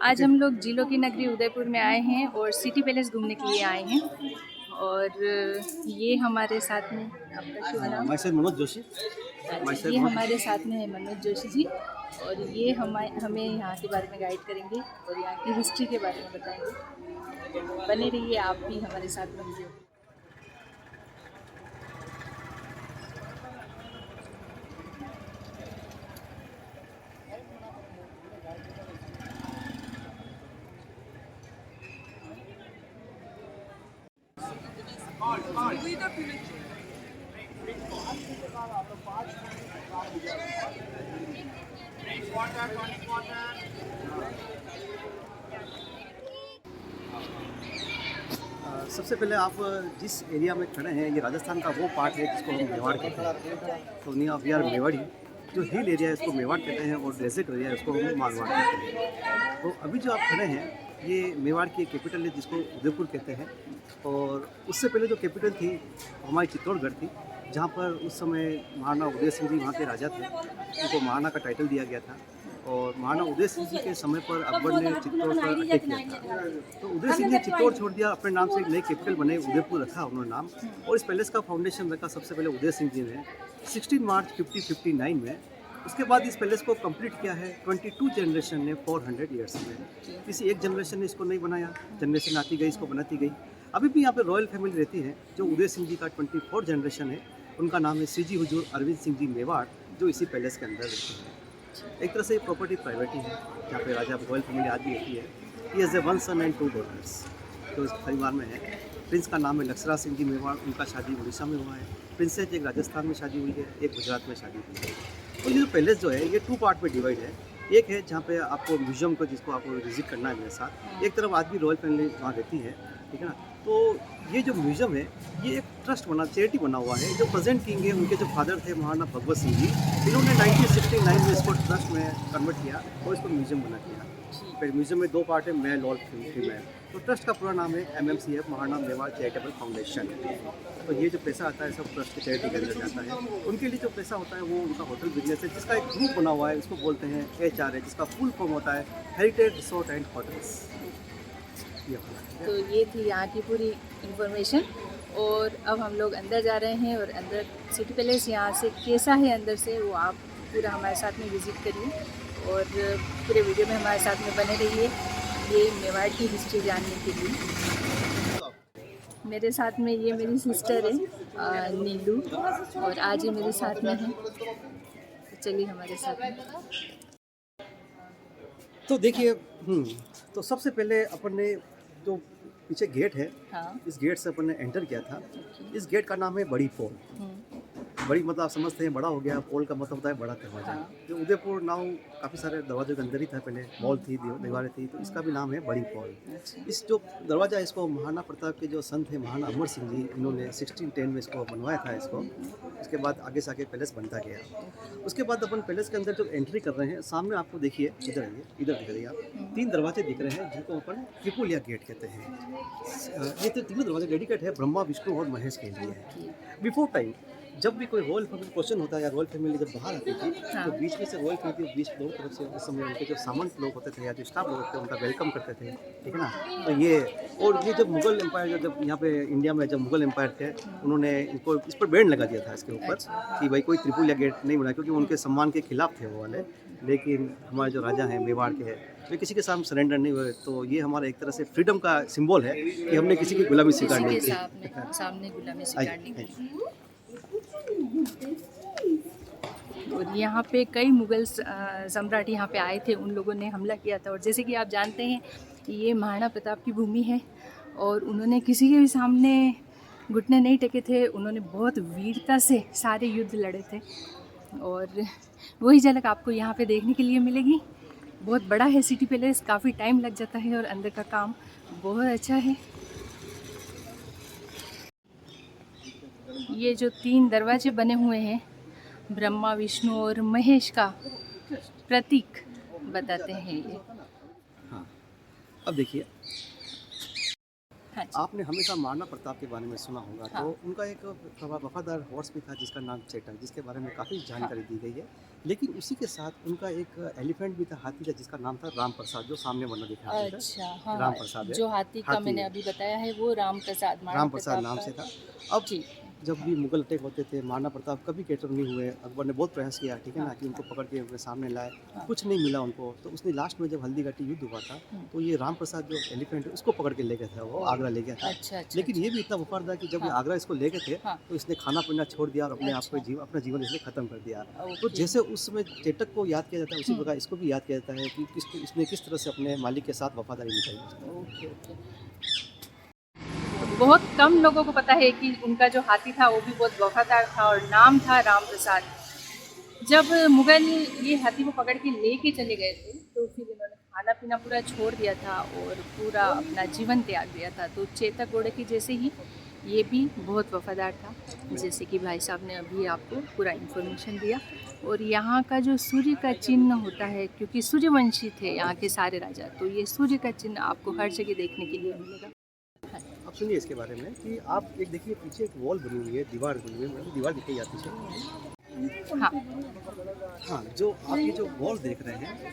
आज हम लोग जिलों की नगरी उदयपुर में आए हैं और सिटी पैलेस घूमने के लिए आए हैं। और ये हमारे साथ में, आपका शुभ नाम? My self Manoj Joshi. My अच्छा, सेल्फ ये मनोज। हमारे साथ में है मनोज जोशी जी। और ये हमें यहाँ के बारे में गाइड करेंगे और यहाँ की हिस्ट्री के बारे में बताएंगे। बने रहिए आप भी हमारे साथ में वीडियो। सबसे पहले आप जिस एरिया में खड़े हैं, ये राजस्थान का वो पार्ट है जिसको हम मेवाड़ कहते हैं। तो निया वी आर मेवाड़ी। जो हिल एरिया है इसको मेवाड़ कहते हैं और डेजर्ट एरिया है इसको हम मारवाड़ कहते हैं। तो अभी जो आप खड़े हैं ये मेवाड़ की कैपिटल है जिसको उदयपुर कहते हैं। और उससे पहले जो कैपिटल थी हमारी चित्तौड़गढ़ थी, जहाँ पर उस समय महाराणा उदय सिंह जी वहाँ के राजा थे। उनको महाराणा का टाइटल दिया गया था और महाराणा उदय सिंह जी के समय पर अकबर ने चित्तौड़ पर अटैक किया था। तो उदय सिंह ने चित्तौड़ छोड़ दिया, अपने नाम से एक नई कैपिटल बने, उदयपुर रखा उन्होंने नाम। और इस पैलेस का फाउंडेशन रखा सबसे पहले उदय सिंह जी ने 16 मार्च 1559 में। उसके बाद इस पैलेस को कंप्लीट किया है 22 जनरेशन ने 400 ईयर्स में। किसी एक जनरेशन ने इसको नहीं बनाया, जनरेशन आती गई, इसको बनाती गई। अभी भी यहाँ पे रॉयल फैमिली रहती है। जो उदय सिंह जी का 24 जनरेशन है, उनका नाम है श्री हुजूर अरविंद सिंह जी मेवाड़, जो इसी पैलेस के अंदर रहते हैं। एक तरह से ये प्रॉपर्टी प्राइवेट ही है, जहाँ पे राजा रॉयल फैमिली आदि रहती है। He has a 1 son and 2 daughters जो इस परिवार में है। प्रिंस का नाम है लक्षरा सिंह जी मेवाड़, उनका शादी उड़ीसा में हुआ है। प्रिंसेस एक राजस्थान में शादी हुई है, एक गुजरात में शादी हुई है। तो ये जो पैलेस जो है ये 2 पार्ट में डिवाइड है। एक है जहाँ पे आपको म्यूजियम को, जिसको आपको विजिट करना है मेरे साथ। एक तरफ आज भी रॉयल फैमिली वहाँ रहती है, ठीक है ना। तो ये जो म्यूजियम है ये एक ट्रस्ट बना, चैरिटी बना हुआ है। जो प्रेजेंट किंग है उनके जो फादर थे महाराणा भगवत सिंह जी, इन्होंने 1969 में इसको ट्रस्ट में कन्वर्ट किया और इसको म्यूजियम बना दिया। फिर म्यूजियम में 2 पार्ट है, मेल और फीमेल। तो ट्रस्ट का पूरा नाम है MMCF, Maharana Mewar charitable foundation. तो ये जो पैसा आता है सब ट्रस्ट की चैरिटी के अंदर जाता है। उनके लिए जो पैसा होता है वो उनका होटल बिजनेस है, जिसका एक ग्रुप बना हुआ है, उसको बोलते हैं HRA, जिसका फुल फॉर्म होता है हेरिटेज रिसोर्ट एंड होटल्स। तो ये थी यहाँ की पूरी इंफॉर्मेशन। और अब हम लोग अंदर जा रहे हैं और अंदर सिटी पैलेस यहाँ से कैसा है अंदर से, वो आप पूरा हमारे साथ में विज़िट करिए और पूरे वीडियो में हमारे साथ में बने रहिए ये मेवाड़ की हिस्ट्री जानने के लिए। मेरे साथ में ये मेरी सिस्टर है नीलू, और आज ये मेरे साथ में है। तो चलिए हमारे साथ में। तो देखिए, तो सबसे पहले अपन ने जो पीछे गेट है, हाँ। इस गेट से अपन ने एंटर किया था। इस गेट का नाम है बड़ी पोल। बड़ी मतलब आप समझते हैं बड़ा हो गया, पोल का मतलब होता है बड़ा दरवाजा। हाँ। जो उदयपुर नाव काफ़ी सारे दरवाजे के अंदर ही था, पहले मॉल थी, दीवारें थी, तो इसका भी नाम है बड़ी पोल। अच्छा। इस जो दरवाज़ा है इसको महाराणा प्रताप के जो संत थे महाराणा अमर सिंह जी, इन्होंने 1610 में इसको बनवाया था इसको। उसके बाद आगे से आगे पैलेस बनता गया। उसके बाद अपन पैलेस के अंदर जो एंट्री कर रहे हैं, सामने आपको देखिए, इधर आइए, इधर दिख रही है आप, 3 दरवाजे दिख रहे हैं जिनको अपन त्रिपुलिया गेट कहते हैं। ये तो तीनों दरवाजे डेडिकेट है ब्रह्मा, विष्णु और महेश के लिए है। बिफोर टाइम जब भी कोई रॉयल फैमिली क्वेश्चन होता है या रॉयल फैमिली जब बाहर आती थी, तो बीच में से रॉयल फैमिली बीच दोनों तरफ से उस समय उनके जो सामंत लोग होते थे या जो स्टाफ लोग होते थे उनका वेलकम करते थे, ठीक है ना। तो ये और ये जब मुगल एम्पायर जब यहाँ पे इंडिया में जब मुगल एम्पायर थे, उन्होंने इनको इस पर बैन लगा दिया था इसके ऊपर कि भाई कोई त्रिपुलिया गेट नहीं बना, क्योंकि उनके सम्मान के खिलाफ थे वो वाले। लेकिन हमारे जो राजा हैं मेवाड़ के हैं, वे किसी के सामने सरेंडर नहीं हुए। तो ये हमारा एक तरह से फ्रीडम का सिंबल है कि हमने किसी की गुलामी स्वीकार नहीं की। सामने गुलामी स्वीकार नहीं की। और यहाँ पे कई मुग़ल सम्राट यहाँ पे आए थे, उन लोगों ने हमला किया था। और जैसे कि आप जानते हैं ये महाराणा प्रताप की भूमि है और उन्होंने किसी के भी सामने घुटने नहीं टेके थे। उन्होंने बहुत वीरता से सारे युद्ध लड़े थे और वही झलक आपको यहाँ पे देखने के लिए मिलेगी। बहुत बड़ा है सिटी पैलेस, काफ़ी टाइम लग जाता है और अंदर का काम बहुत अच्छा है। ये जो 3 दरवाजे बने हुए हैं ब्रह्मा, विष्णु और महेश का प्रतीक बताते हैं ये। हाँ, अब देखिए, हाँ जी। आपने हमेशा महाराणा प्रताप के बारे में सुना होगा, हाँ। तो उनका एक वफादार हॉर्स भी था जिसका नाम चेटा, जिसके बारे में काफ़ी हाँ। जानकारी दी गई है। लेकिन उसी के साथ उनका एक एलिफेंट भी था, हाथी का, जिसका नाम था राम प्रसाद, जो सामने बना दिखा हाथी का, अच्छा, हाँ, राम हाँ। प्रसाद है। जो हाथी का हाथी मैंने है, अभी बताया है वो राम प्रसाद, महाराणा राम प्रसाद प्रताप नाम का। से था। अब ठीक। जब भी मुगल अटैक होते थे, महाराणा प्रताप कभी कैप्चर नहीं हुए। अकबर ने बहुत प्रयास किया, ठीक है ना, हाँ, कि उनको पकड़ के उनके सामने लाए, हाँ। कुछ नहीं मिला उनको। तो उसने लास्ट में जब हल्दीघाटी युद्ध हुआ था, हुँ। तो ये राम प्रसाद जो एलिफेंट है उसको पकड़ के ले गया था, वो ओह! आगरा ले गया था। अच्छा, अच्छा, लेकिन अच्छा। ये भी इतना वफादार कि जब ये हाँ, आगरा इसको ले गए थे, हाँ। तो इसने खाना पीना छोड़ दिया और अपने आप को अच्छा। अपना जीवन इसने खत्म कर दिया। तो ओके। जैसे उस समय चेतक को याद किया जाता है, उसी हुँ। प्रकार इसको भी याद किया जाता है कि इसने किस तरह से अपने मालिक के साथ वफादारी निभाई। Okay, okay. बहुत कम लोगों को पता है कि उनका जो हाथी था वो भी बहुत वफादार था और नाम था राम प्रसाद। जब मुगल ये हाथी को पकड़ के लेके चले गए थे तो फिर इन्होंने खाना पीना पूरा छोड़ दिया था और पूरा अपना जीवन त्याग दिया था। तो चेतक घोड़े की जैसे ही ये भी बहुत वफादार था, जैसे कि भाई साहब ने अभी आपको पूरा इन्फॉर्मेशन दिया। और यहाँ का जो सूर्य का चिन्ह होता है, क्योंकि सूर्यवंशी थे यहाँ के सारे राजा, तो ये सूर्य का चिन्ह आपको हर जगह देखने के लिए मिलेगा। अब सुनिए इसके बारे में कि आप एक देखिए, पीछे एक वॉल बनी हुई है, दीवार बनी हुई है, मतलब दीवार दिखाई जाती है। हाँ, हाँ, जो आप ये जो वॉल देख रहे हैं,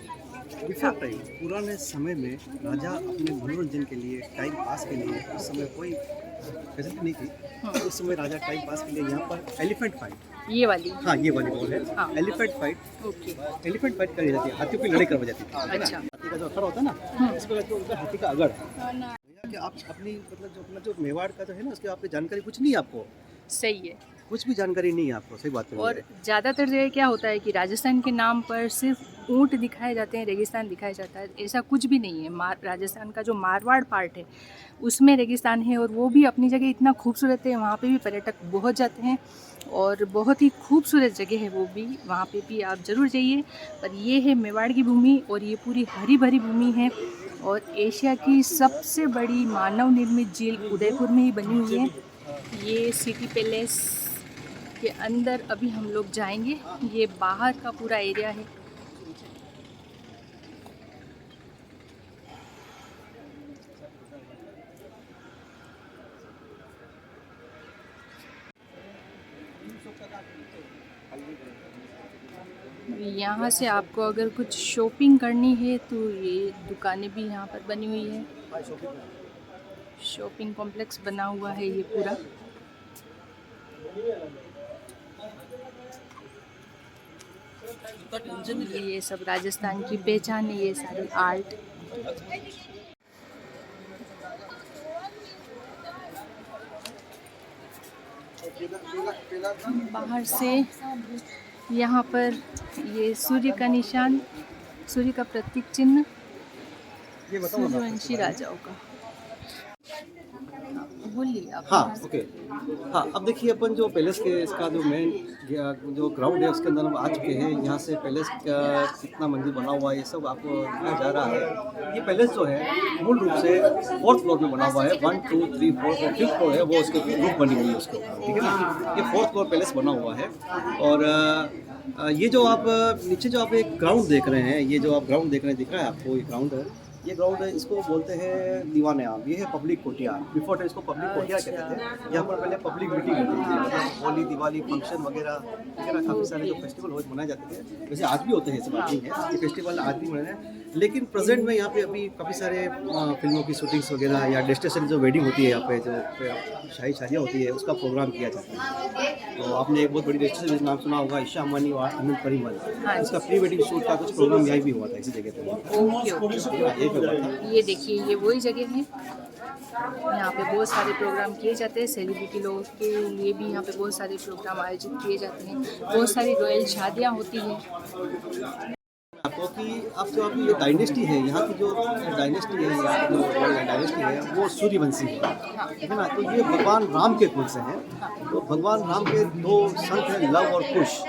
बिफोर टाइम, पुराने समय में राजा अपने मनोरंजन के लिए, टाइम पास के लिए, उस समय कोई फैसिलिटी नहीं थी, तो उस समय राजा टाइम पास के लिए यहाँ पर एलिफेंट फाइट, ये वाली। हाँ ये वाली वॉल है, हाँ। Elephant fight, okay. Elephant fight करी जाती है, हाथियों की लड़ाई करवाई जाती है, है ना? अच्छा। हाथी का जो अखड़ होता है ना, इसको कहते हैं उनका हाथी का अगड़। भैया कि आप अपनी मतलब जो अपना जो मेवाड़ का जो है ना, उसकी आपकी जानकारी कुछ नहीं है आपको, सही है। कुछ भी जानकारी नहीं है आपको, सही बात है। और ज़्यादातर जगह क्या होता है कि राजस्थान के नाम पर सिर्फ ऊँट दिखाए जाते हैं, रेगिस्तान दिखाया जाता है। ऐसा कुछ भी नहीं है। राजस्थान का जो मारवाड़ पार्ट है उसमें रेगिस्तान है और वो भी अपनी जगह इतना खूबसूरत है, वहाँ पे भी पर्यटक बहुत जाते हैं और बहुत ही खूबसूरत जगह है वो भी, वहाँ पे भी आप ज़रूर जाइए। पर ये है मेवाड़ की भूमि और ये पूरी हरी भरी भूमि है और एशिया की सबसे बड़ी मानव निर्मित झील उदयपुर में ही बनी हुई है। ये सिटी पैलेस के अंदर अभी हम लोग जाएंगे, ये बाहर का पूरा एरिया है। यहाँ से आपको अगर कुछ शॉपिंग करनी है तो ये दुकानें भी यहाँ पर बनी हुई है, शॉपिंग कॉम्प्लेक्स बना हुआ है ये पूरा। ये सब राजस्थान की पहचान है, ये सारी आर्ट। बाहर से यहाँ पर ये सूर्य का निशान, सूर्य का प्रतीक चिन्ह सूर्यवंशी राजाओं का। बोलिए आप। हाँ ओके। हाँ, अब देखिए अपन जो पैलेस के इसका जो मेन जो ग्राउंड है उसके अंदर हम आ चुके हैं। यहाँ से पैलेस का कितना मंजिल बना हुआ है ये सब आपको दिखाया जा रहा है। ये पैलेस जो है मूल रूप से 4th फ्लोर में बना हुआ है। 1 2 3 4 और 5th फ्लोर है वो उसके रूफ बनी हुई है उसके ऊपर, ठीक है ना। ये 4th फ्लोर पैलेस बना हुआ है। और ये जो आप नीचे जो आप एक ग्राउंड देख रहे हैं, ये जो आप ग्राउंड देख रहे हैं, दिख रहा है आपको ये ग्राउंड है। ये ग्राउंड है, इसको बोलते हैं दीवान आम। ये है पब्लिक कोर्टयार्ड। बिफोर इसको पब्लिक कोर्टयार्ड कहते थे। यहाँ पर पहले पब्लिक मीटिंग होती थी, मतलब होली, दिवाली, फंक्शन वगैरह काफ़ी सारे जो फेस्टिवल मनाए जाते थे। वैसे आज भी होते हैं, ऐसी बात नहीं है, ये फेस्टिवल आज भी मनाए हैं। लेकिन प्रेजेंट में यहाँ पे अभी काफ़ी सारे फिल्मों की शूटिंग्स वगैरह या डेस्टिनेशन जो वेडिंग होती है यहाँ पे, जो शाही शादियाँ होती है, उसका प्रोग्राम किया जाता है। तो आपने एक बहुत बड़ी डेस्टिनेशन नाम सुना होगा, ईशा अंबानी और अनिल परिमल। उसका प्री वेडिंग शूट का कुछ प्रोग्राम यहीं भी हुआ था, इसी जगह पर। ये देखिए, ये वही जगह है, यहाँ पे बहुत सारे प्रोग्राम किए जाते हैं। सेलिब्रिटी लोगों के लिए भी यहाँ पे बहुत सारे प्रोग्राम आयोजित किए जाते हैं। बहुत सारी रॉयल शादियाँ होती हैं। आपको कि अब जो अभी ये डायनेस्टी है, यहाँ की जो डायनेस्टी है, यहाँ की जो डायनेस्टी है वो सूर्यवंशी है, ठीक है ना। तो ये भगवान राम के कुल से हैं। तो भगवान राम के 2 संत हैं, लव और कुश।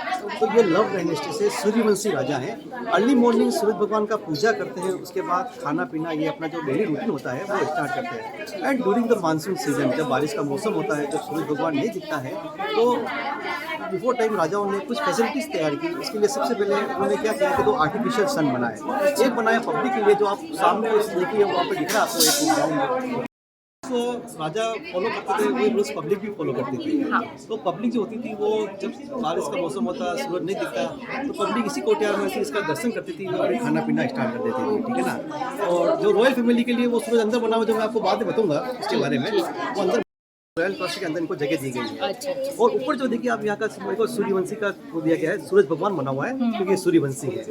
तो ये लव डायनेस्टी से सूर्यवंशी राजा हैं। अर्ली मॉर्निंग सूर्य भगवान का पूजा करते हैं, उसके बाद खाना पीना ये अपना जो डेली रूटीन होता है वो स्टार्ट करते हैं। And during the monsoon season, जब बारिश का मौसम होता है, जब सूर्य भगवान नहीं दिखता है, तो बिफोर टाइम राजाओं ने कुछ फैसिलिटीज़ तैयार की। उसके लिए सबसे पहले उन्होंने क्या किया कि 2 आर्टिफिशियल सन बनाए। एक बनाया पब्लिक के लिए, जो आप सामने देखिए वहाँ पर दिख रहा है आपको एक ग्राउंड, तो राजा फॉलो करते थे वो रूल्स पब्लिक भी फॉलो करती थी। हाँ। तो पब्लिक जो होती थी वो जब बारिश का मौसम होता, सूरज नहीं दिखता, तो पब्लिक इसी कोर्टयार्ड में इसका दर्शन करती थी और खाना पीना स्टार्ट कर देती थी, ठीक है ना। और जो रॉयल फैमिली के लिए वो सूरज अंदर बना हुआ, जो मैं आपको बाद में बताऊंगा इसके बारे में, वो अंदर रॉयल प्लास्टिक के अंदर इनको जगह दी गई है। अच्छा अच्छा। और ऊपर जो देखिए आप यहाँ का देखो सूर्यवंशी का वो दिया गया है, सूरज भगवान बना हुआ है क्योंकि ये सूर्यवंशी है।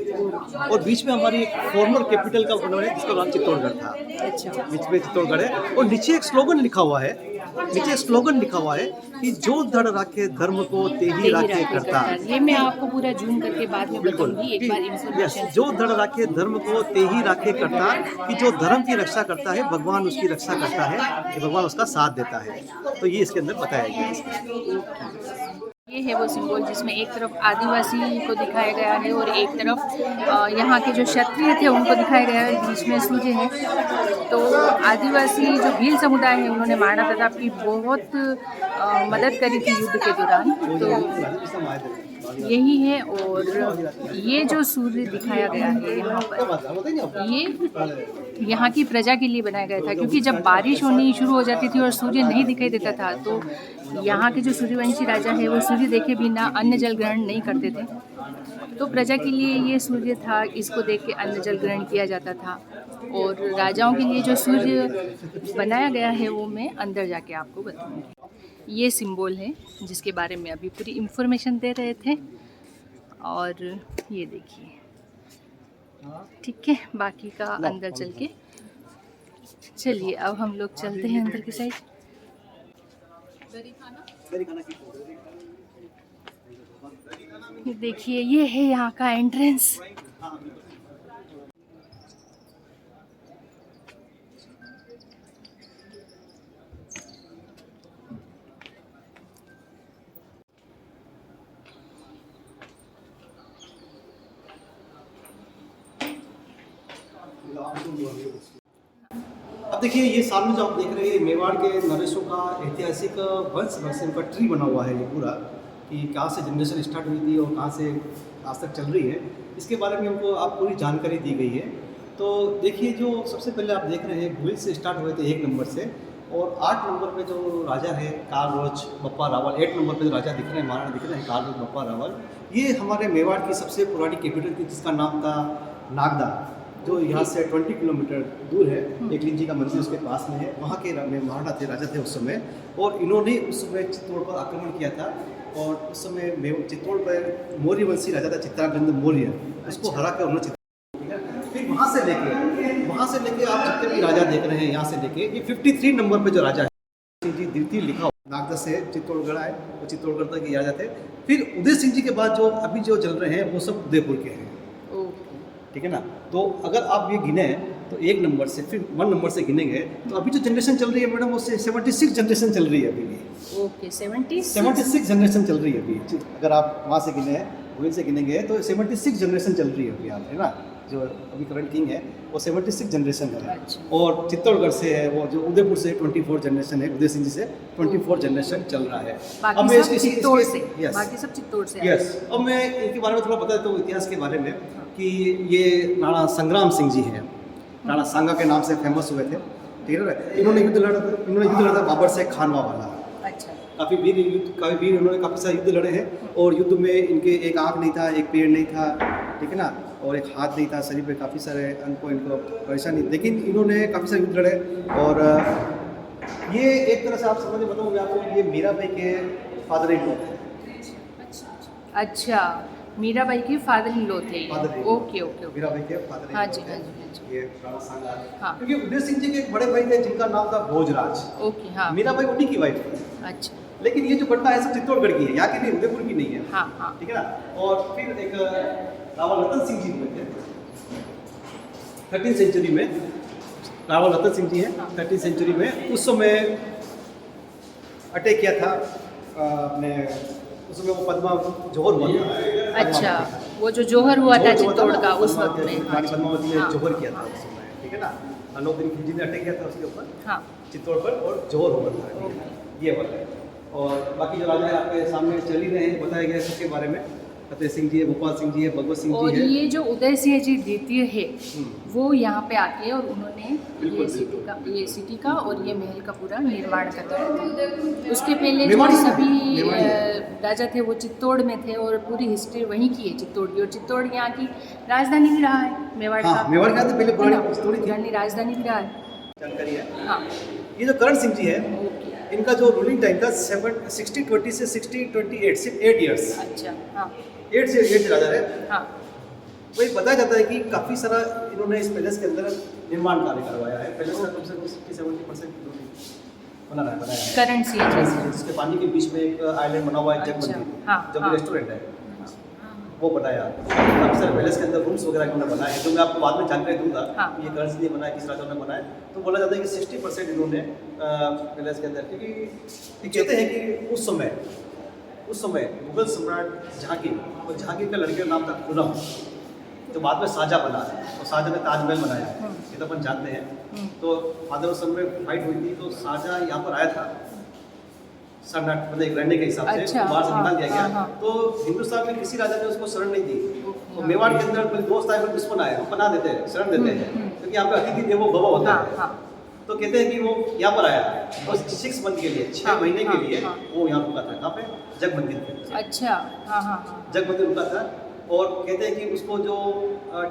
और बीच में हमारी एक फॉर्मर कैपिटल का बना है जिसका नाम चित्तौड़गढ़ था। अच्छा। बीच में चित्तौड़गढ़ है और नीचे एक स्लोगन लिखा हुआ है, नीचे एक स्लोगन लिखा हुआ है कि जो धड़ राखे धर्म को तेही राखे करता। ये मैं आपको पूरा जूम करके बाद में बताऊंगी एक बार यस, इंफॉर्मेशन। जो धड़ राखे धर्म को तेही राखे करता, कि जो धर्म की रक्षा करता है भगवान उसकी रक्षा करता है, कि भगवान उसका साथ देता है। तो ये इसके अंदर बताया गया है। ये है वो सिंबल जिसमें एक तरफ आदिवासी को दिखाया गया है और एक तरफ यहाँ के जो क्षत्रिय थे उनको दिखाया गया है, बीच में सूर्य है। तो आदिवासी जो भील समुदाय है उन्होंने महाराणा प्रताप की बहुत मदद करी थी युद्ध के दौरान, तो यही है। और ये जो सूर्य दिखाया गया है यहाँ पर, ये यहाँ की प्रजा के लिए बनाया गया था, क्योंकि जब बारिश होनी शुरू हो जाती थी और सूर्य नहीं दिखाई देता था, तो यहाँ के जो सूर्यवंशी राजा है वो सूर्य देखे बिना अन्न जल ग्रहण नहीं करते थे। तो प्रजा के लिए ये सूर्य था, इसको देख के अन्न जल ग्रहण किया जाता था। और राजाओं के लिए जो सूर्य बनाया गया है वो मैं अंदर जाके आपको बताऊँगी। ये सिंबल है जिसके बारे में अभी पूरी इन्फॉर्मेशन दे रहे थे, और ये देखिए, ठीक है। बाकी का अंदर चल के, चलिए अब हम लोग चलते हैं अंदर की साइड। ये देखिए, ये है यहाँ का एंट्रेंस। अब देखिए ये सामने जो आप देख रहे हैं मेवाड़ के नरेशों का ऐतिहासिक वंश वैसे उनका ट्री बना हुआ है ये पूरा, कि कहाँ से जनरेशन स्टार्ट हुई थी और कहाँ से आज तक चल रही है, इसके बारे में हमको आप पूरी जानकारी दी गई है। तो देखिए जो सबसे पहले आप देख रहे हैं भूल से स्टार्ट हुए थे 1 नंबर से, और 8 नंबर पे जो राजा है कालरोच बप्पा रावल, 8 नंबर पे जो राजा दिख रहे हैं महाराणा दिख रहे हैं कालरोच बप्पा रावल, ये हमारे मेवाड़ की सबसे पुरानी कैपिटल थी जिसका नाम था नागदा, जो यहाँ से 20 किलोमीटर दूर है। एक जी का मंदिर उसके पास में है, वहाँ के महाराणा थे, राजा थे उस समय। और इन्होंने उस समय चित्तौड़ पर आक्रमण किया था, और उस समय चित्तौड़ पर मौर्य वंशी राजा था चित्रागंद मौर्य, उसको हरा कर उन्होंने फिर वहाँ से लेके आप जितने भी राजा देख रहे हैं यहाँ से लेके ये 53 नंबर पे जो राजा है जी द्वितीय लिखा हुआ, नागदा से चित्तौड़गढ़ आए, वो चित्तौड़गढ़ तक ये राजा थे। फिर उदय सिंह जी के बाद जो अभी जो चल रहे हैं वो सब उदयपुर के हैं, ठीक है ना। तो अगर आप ये गिने तो 1 नंबर से फिर 1 नंबर से गिनेंगे तो अभी जो जनरेशन चल रही है मैडम वो 76 जनरेशन चल रही है अभी भी। ओके, 76 जनरेशन चल रही है अभी। अगर आप वहाँ से गिने वहीं से गिनेंगे तो 76 जनरेशन चल रही है अभी, आप है ना। जो अभी करंट किंग है वो 76 जनरेशन है। अच्छा। और चित्तौड़गढ़ से है वो, जो उदयपुर से 24 जनरेशन है, उदय सिंह जी से 24 जनरेशन चल रहा है। अब मैं चित्तौड़ से, बाकी सब चित्तौड़ से। यस, अब मैं इनके बारे में थोड़ा बता देता हूँ इतिहास के बारे में, कि ये राणा संग्राम सिंह जी हैं, राणा सांगा के नाम से फेमस हुए थे, ठीक है ना। इन्होंने युद्ध लड़ा बाबर से खानवा वाला। अच्छा। काफ़ी वीर इन्होंने काफ़ी सारे युद्ध लड़े हैं, और युद्ध में इनके एक आँख नहीं था, एक पैर नहीं था, ठीक है ना, और एक हाथ नहीं था, शरीर पे काफ़ी सारे इनको परेशानी, लेकिन इन्होंने काफ़ी सारे युद्ध लड़े। और ये एक तरह से आप समझ बताऊँ मैं आपको, ये मीराबाई के फादर इन लॉ थे। अच्छा, मीराबाई के फादर इन लॉ थे। ओके। मीराबाई के फादर इन लॉ। हाँ जी। ये राणा सांगा। हाँ। क्योंकि उदय सिंह जी के एक बड़े भाई थे जिनका नाम था भोजराज। ओके। हाँ। मीराबाई उन्हीं की वाइफ थी। अच्छा। लेकिन ये जो घटना है सब चित्तौड़गढ़ की है, यहाँ की नहीं, उदयपुर की नहीं है। हाँ। ठीक है ना। और फिर एक रावल रतन सिंह जी हुए थे 13th सेंचुरी में। रावल रतन सिंह जी हैं 13th सेंचुरी में। उस समय अटैक किया था अपने, उस समय वो पद्मा जोहर हुआ था। अच्छा, वो जो जोहर हुआ था चित्तौड़ का उस वक्त में। रानी पद्मावती ने जोहर किया था उस समय, ठीक है ना। अलाउद्दीन खिलजी ने अटैक किया था उसके ऊपर, चित्तौड़ पर, और जोहर हुआ था, ये वाला है। और बाकी जो राजा है आपके सामने चल ही रहे हैं, बताया गया है इसके बारे में, फतेह सिंह जी है, भोपाल सिंह जी है, भगवत सिंह और जी है। ये जो उदय सिंह जी द्वितीय है हम्म। वो यहाँ पे आके और उन्होंने बिल्कुल, ये सिटी का और ये महल का पूरा निर्माण करवाया था। उसके पहले जो मेवाड़ी सभी मेवाड़ी है। राजा थे वो चित्तौड़ में थे और पूरी हिस्ट्री वहीं की है चित्तौड़ की, और चित्तौड़ यहाँ की राजधानी भी रहा है मेवाड़ हाँ, का। मेवाड़ का तो पहले है पुरानी ना? स्टोरी थी। पुरानी राजधानी भी रहा है। जानकारी है। हाँ ये जो करण सिंह जी है, ओके इनका जो रूलिंग टाइम था 60-20 से 60-28, सिर्फ 8 ईयर्स। अच्छा हाँ 8 से 8 राजा रहे। हाँ वही बताया जाता है कि काफ़ी सारा इन्होंने इस पैलेस के अंदर निर्माण कार्य करवाया है। पैलेस का कम से कम 60-70% बनाया है। करण सिंह जी। जिसके पानी के बीच में एक आइलैंड बना हुआ है, जग अच्छा, मंदिर, हाँ, जो हाँ। कि रेस्टोरेंट है, वो बनाया। काफ़ी सारे पैलेस के अंदर रूम्स वगैरह इन्होंने बनाए हैं, जो मैं आपको बाद में जानकारी दूंगा हाँ। कि ये करण सिंह ने बनाया, किस राजा ने बनाया। तो बोला जाता है कि 60% इन्होंने पैलेस के अंदर, क्योंकि ये कहते हैं कि उस समय मुगल सम्राट जहांगीर, और जहांगीर का लड़के का नाम था खुर्रम, जो बाद में शाहजहाँ बना, और शाहजहाँ ने ताजमहल बनाया, ये तो अपन जानते हैं। तो फादर और सन में फाइट हुई थी, तो शाहजहाँ यहाँ पर आया था शरणार्थ, मतलब एक रहने के हिसाब से। अच्छा, उसको बाहर से हाँ, निकाल दिया गया। हाँ। तो हिंदुस्तान में किसी राजा ने उसको शरण नहीं दी। तो मेवाड़ के अंदर कोई दोस्त आए, कोई दुश्मन आए, वो पनाह देते हैं, शरण देते हैं, क्योंकि यहाँ पे अतिथि देवो भव होता हाँ है। हाँ तो कहते हैं कि वो यहाँ पर आया और 6 मंथ के लिए, 6 हाँ, महीने के हाँ, लिए हाँ। वो यहाँ रुका था। कहाँ पे? जग मंदिर पे। अच्छा हाँ हाँ हाँ जग मंदिर रुका था। और कहते हैं कि उसको जो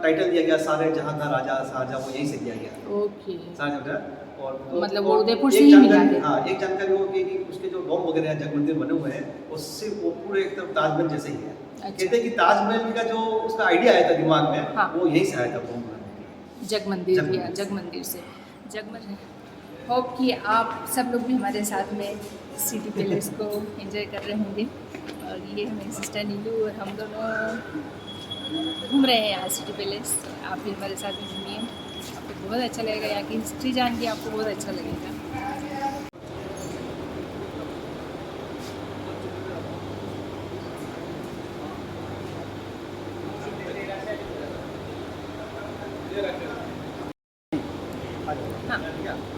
टाइटल दिया गया सारे जहाँ का राजा शाहजहाँ, वो यहीं से दिया गया ओके। शाहजहाँ। और मतलब और वो उदयपुर से एक ही मिला जानकारी, है। हाँ, एक जानकारी वो कि उसके जो डोम वगैरह हैं, जग मंदिर बने हुए हैं, उससे वो पूरे एक तरफ ताजमहल जैसे ही है। अच्छा। कहते हैं कि ताजमहल का जो उसका आइडिया आया था दिमाग में, हाँ। वो यहीं से आया था डोम बनाने के लिए। जग मंदिर जग भी मंदिर। जग मंदिर से जग मंदिर। होप कि आप सब लोग भी हमारे साथ में सिटी पैलेस को एंजॉय कर रहे होंगे। और ये मेरी सिस्टर नीलू और हम दोनों घूम रहे हैं यहाँ सिटी पैलेस। आप भी हमारे साथ में घूमिए, आपको बहुत अच्छा लगेगा। यहाँ की हिस्ट्री जान के आपको बहुत अच्छा लगेगा। हाँ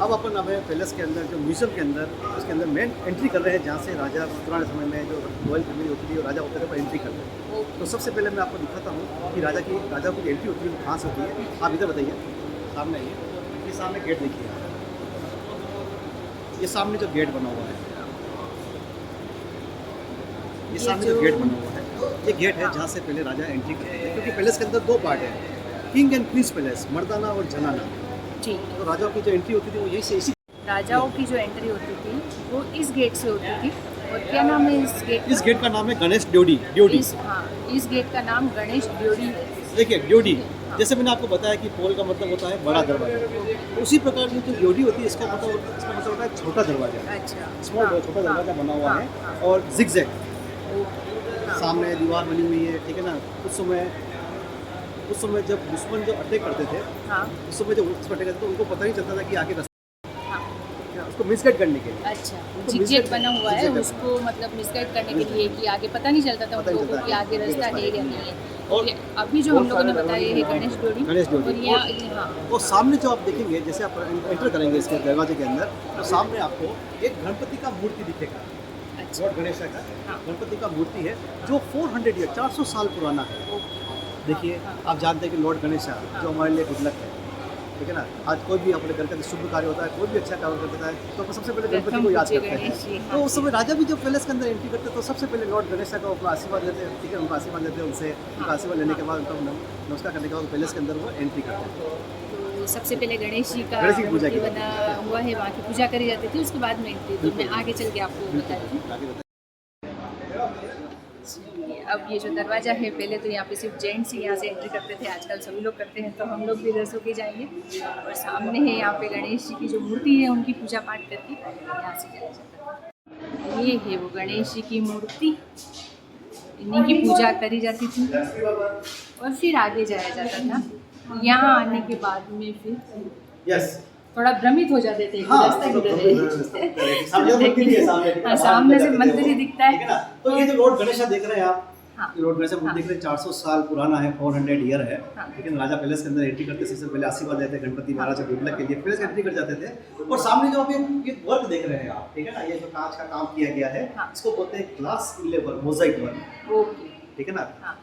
अब अपन अब पैलेस के अंदर, जो म्यूजियम के अंदर, उसके अंदर मेन एंट्री कर रहे हैं, जहाँ से राजा पुराने समय में जो रॉयल फैमिली होती थी और राजा होते थे, वो एंट्री करते हैं। तो सबसे पहले मैं आपको दिखाता हूँ कि राजा की एंट्री होती है वो कहाँ से होती है। आप इधर बताइए, सामने ये सामने गेट देखिए, ये सामने जो गेट बना हुआ है, ये सामने जो गेट बना हुआ है, ये गेट है जहाँ से पहले राजा एंट्री करते हैं। क्योंकि पैलेस के अंदर 2 पार्ट है, किंग एंड क्वींस पैलेस, मर्दाना और जनाना। ठीक। तो राजाओं की जो एंट्री होती थी वो यही से, इसी राजाओं की जो एंट्री होती थी वो इस गेट से होती थी। और क्या नाम है इस गेट का नाम है गणेश ड्योढ़ी। ड्योढ़ी, इस गेट का नाम गणेश ड्योढ़ी है। देखिए ड्योढ़ी, जैसे मैंने आपको बताया कि पोल का मतलब होता है बड़ा दरवाजा, उसी प्रकार की जो ड्योढ़ी होती है, इसका मतलब होता है छोटा दरवाजा। अच्छा स्मॉल छोटा दरवाजा बना हुआ है। और जिगजैग सामने दीवार बनी हुई है, ठीक है ना। उस समय जब दुश्मन जो अटैक करते थे, हाँ उस समय जब अटैक करते थे, तो उनको पता नहीं चलता था कि आगे हाँ उसको मिसगाइड करने के लिए। अच्छा उनको जिगजैग misguide- बना हुआ है zigzag उसको, मतलब मिसगाइड करने के लिए कि आगे पता नहीं चलता था उन पता नहीं लोगों को चलता कि आगे कि रास्ता रास्ता है या है। नहीं है। और और अभी जो हम लोगों ने बताया है गणेश ड्योढ़ी। और यहाँ और सामने जो आप देखेंगे, जैसे आप एंटर करेंगे इसके दरवाजे के अंदर, तो सामने आपको एक गणपति का मूर्ति दिखेगा। अच्छा लॉर्ड गणेश का हाँ। गणपति का मूर्ति है, जो 400 ईयर 400 साल पुराना है। देखिए, आप जानते हैं कि लॉर्ड गणेश जो हमारे लिए गुड लक है, ठीक है ना। आज कोई भी अपने घर का शुभ कार्य होता है, कोई भी अच्छा कार्य करता है, तो अपन सबसे पहले गणपति को याद करते हैं। तो उस समय राजा भी जब पैलेस के अंदर एंट्री करते हैं, तो सबसे पहले लॉर्ड गणेश का अपना आशीर्वाद लेते हैं, ठीक है, उनका आशीर्वाद लेते हैं उनसे। उनका आशीर्वाद लेने के बाद उनका नमस्कार करने के बाद पैलेस के अंदर वो एंट्री करते हैं। तो सबसे पहले गणेश जी का गणेश जी की पूजा मूर्ति की बना हुआ है, वहाँ की पूजा करी जाती थी, उसके बाद में एंट्री। तो मैं आगे चल के आपको बताती हूँ। आगे बताइए। अब ये जो दरवाज़ा है, पहले तो यहाँ पे सिर्फ जेंट्स ही यहाँ से एंट्री करते थे, आजकल सभी लोग करते हैं, तो हम लोग भी रस होके जाएंगे। और सामने है यहाँ पे गणेश जी की जो मूर्ति है, उनकी पूजा पाठ करके यहाँ से जाया जाता है। ये है वो गणेश जी की मूर्ति, इन्हीं की पूजा करी जाती थी और फिर आगे जाया जाता था। यहाँ आने के बाद में फिर यस, थोड़ा भ्रमित हो जाते थे, हाँ, रास्ता किधर है। सामने मंदिर ही है, सामने हाँ, सामने से मंदिर ही दिखता है, ठीक है ना। तो ये जो लॉर्ड गणेश देख रहे हैं आप, हाँ, लॉर्ड गणेश मूर्ति देख रहे हैं, 400 साल पुराना है, 400 ईयर है। हाँ। लेकिन राजा पैलेस के अंदर एंट्री करते सबसे पहले आशीर्वाद देते गणपति महाराज के गुड लक के लिए पैलेस एंट्री कर जाते थे। और सामने जो अभी ये वर्क देख रहे हैं आप, ठीक है ना, ये जो कांच का काम किया गया है, हाँ। इसको बोलते हैं ग्लास इनले वर्क, मोजाइक वर्क। ओके। ठीक है ना। हाँ।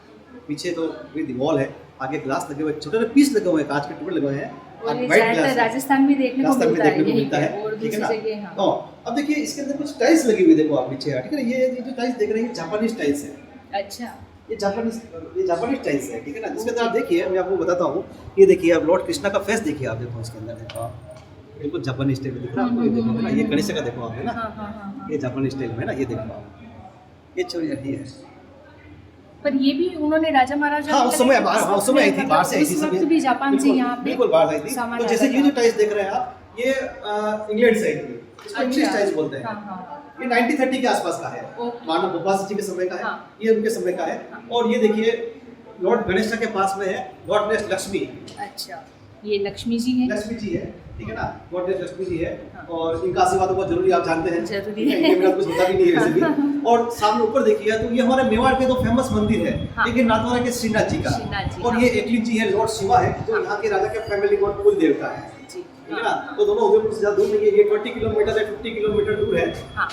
पीछे तो विद वॉल है, आगे ग्लास लगे हुए, छोटे छोटे पीस लगे हुए हैं, कांच के टुकड़े लगे हुए हैं। और ये वाइट ज्यादातर ग्लास राजस्थान में देखने को राजस्थान में मिलता है, देखने को यहीं मिलता पे, है, और ठीक है दूसरी ना। जगह हाँ। तो अब देखिए इसके अंदर कुछ टाइल्स लगी हुई, देखो आप पीछे, ठीक है ना। ये जो टाइल्स देख रहे हैं जापानीज टाइल्स है। अच्छा। ये जापानीज टाइल्स है, ठीक है ना। जिसके अंदर आप देखिए, मैं आपको बताता हूँ, ये देखिए आप लॉर्ड कृष्णा का फेस देखिए, आप देखो इसके अंदर, देखो आप बिल्कुल जापानीज स्टाइल में दिख रहा है आपको, ये देखो है ना। ये गणेश का देखो आप, है ना, हाँ हाँ हाँ हाँ। ये जापानीज स्टाइल में है ना, ये देखो आप, ये छोरी यही है। पर ये भी उन्होंने राजा महाराजा हाँ उस समय, हाँ उस समय आई थी, बाहर से आई थी उस सब, वक्त भी जापान से यहाँ पे बिल्कुल बाहर आई थी। सामान तो जैसे आता ये जो था। टाइल्स देख रहे हैं आप, ये इंग्लैंड से आई थी, इसको इंग्लिश टाइल्स बोलते हैं। हाँ हाँ। ये 1930 के आसपास का है, ओके। मानव गोपाल जी के समय का है। हाँ। ये उनके समय का है। और ये देखिए लॉर्ड गणेश के पास में है गॉडेस लक्ष्मी। अच्छा, ये लक्ष्मी जी हैं। लक्ष्मी जी है, ठीक है ना, गॉडेस लक्ष्मी जी है। हाँ। और इनका आशीर्वाद बहुत जरूरी, आप जानते हैं, जरूरी है। इनके बिना कुछ होता भी नहीं है वैसे भी। और सामने ऊपर देखिए तो ये हमारे मेवाड़ के दो फेमस मंदिर है। हाँ। एक है नाथद्वारा के श्रीनाथ जी का, श्रीनाथ जी, और हाँ। ये एकलिंग जी है, लॉर्ड शिवा है, जो यहाँ के राजा के फैमिली का कुल देवता है, जी। ठीक है ना। तो दोनों उदयपुर से ज्यादा दूर नहीं है, ये 20 किलोमीटर है, 50 किलोमीटर दूर है हाँ।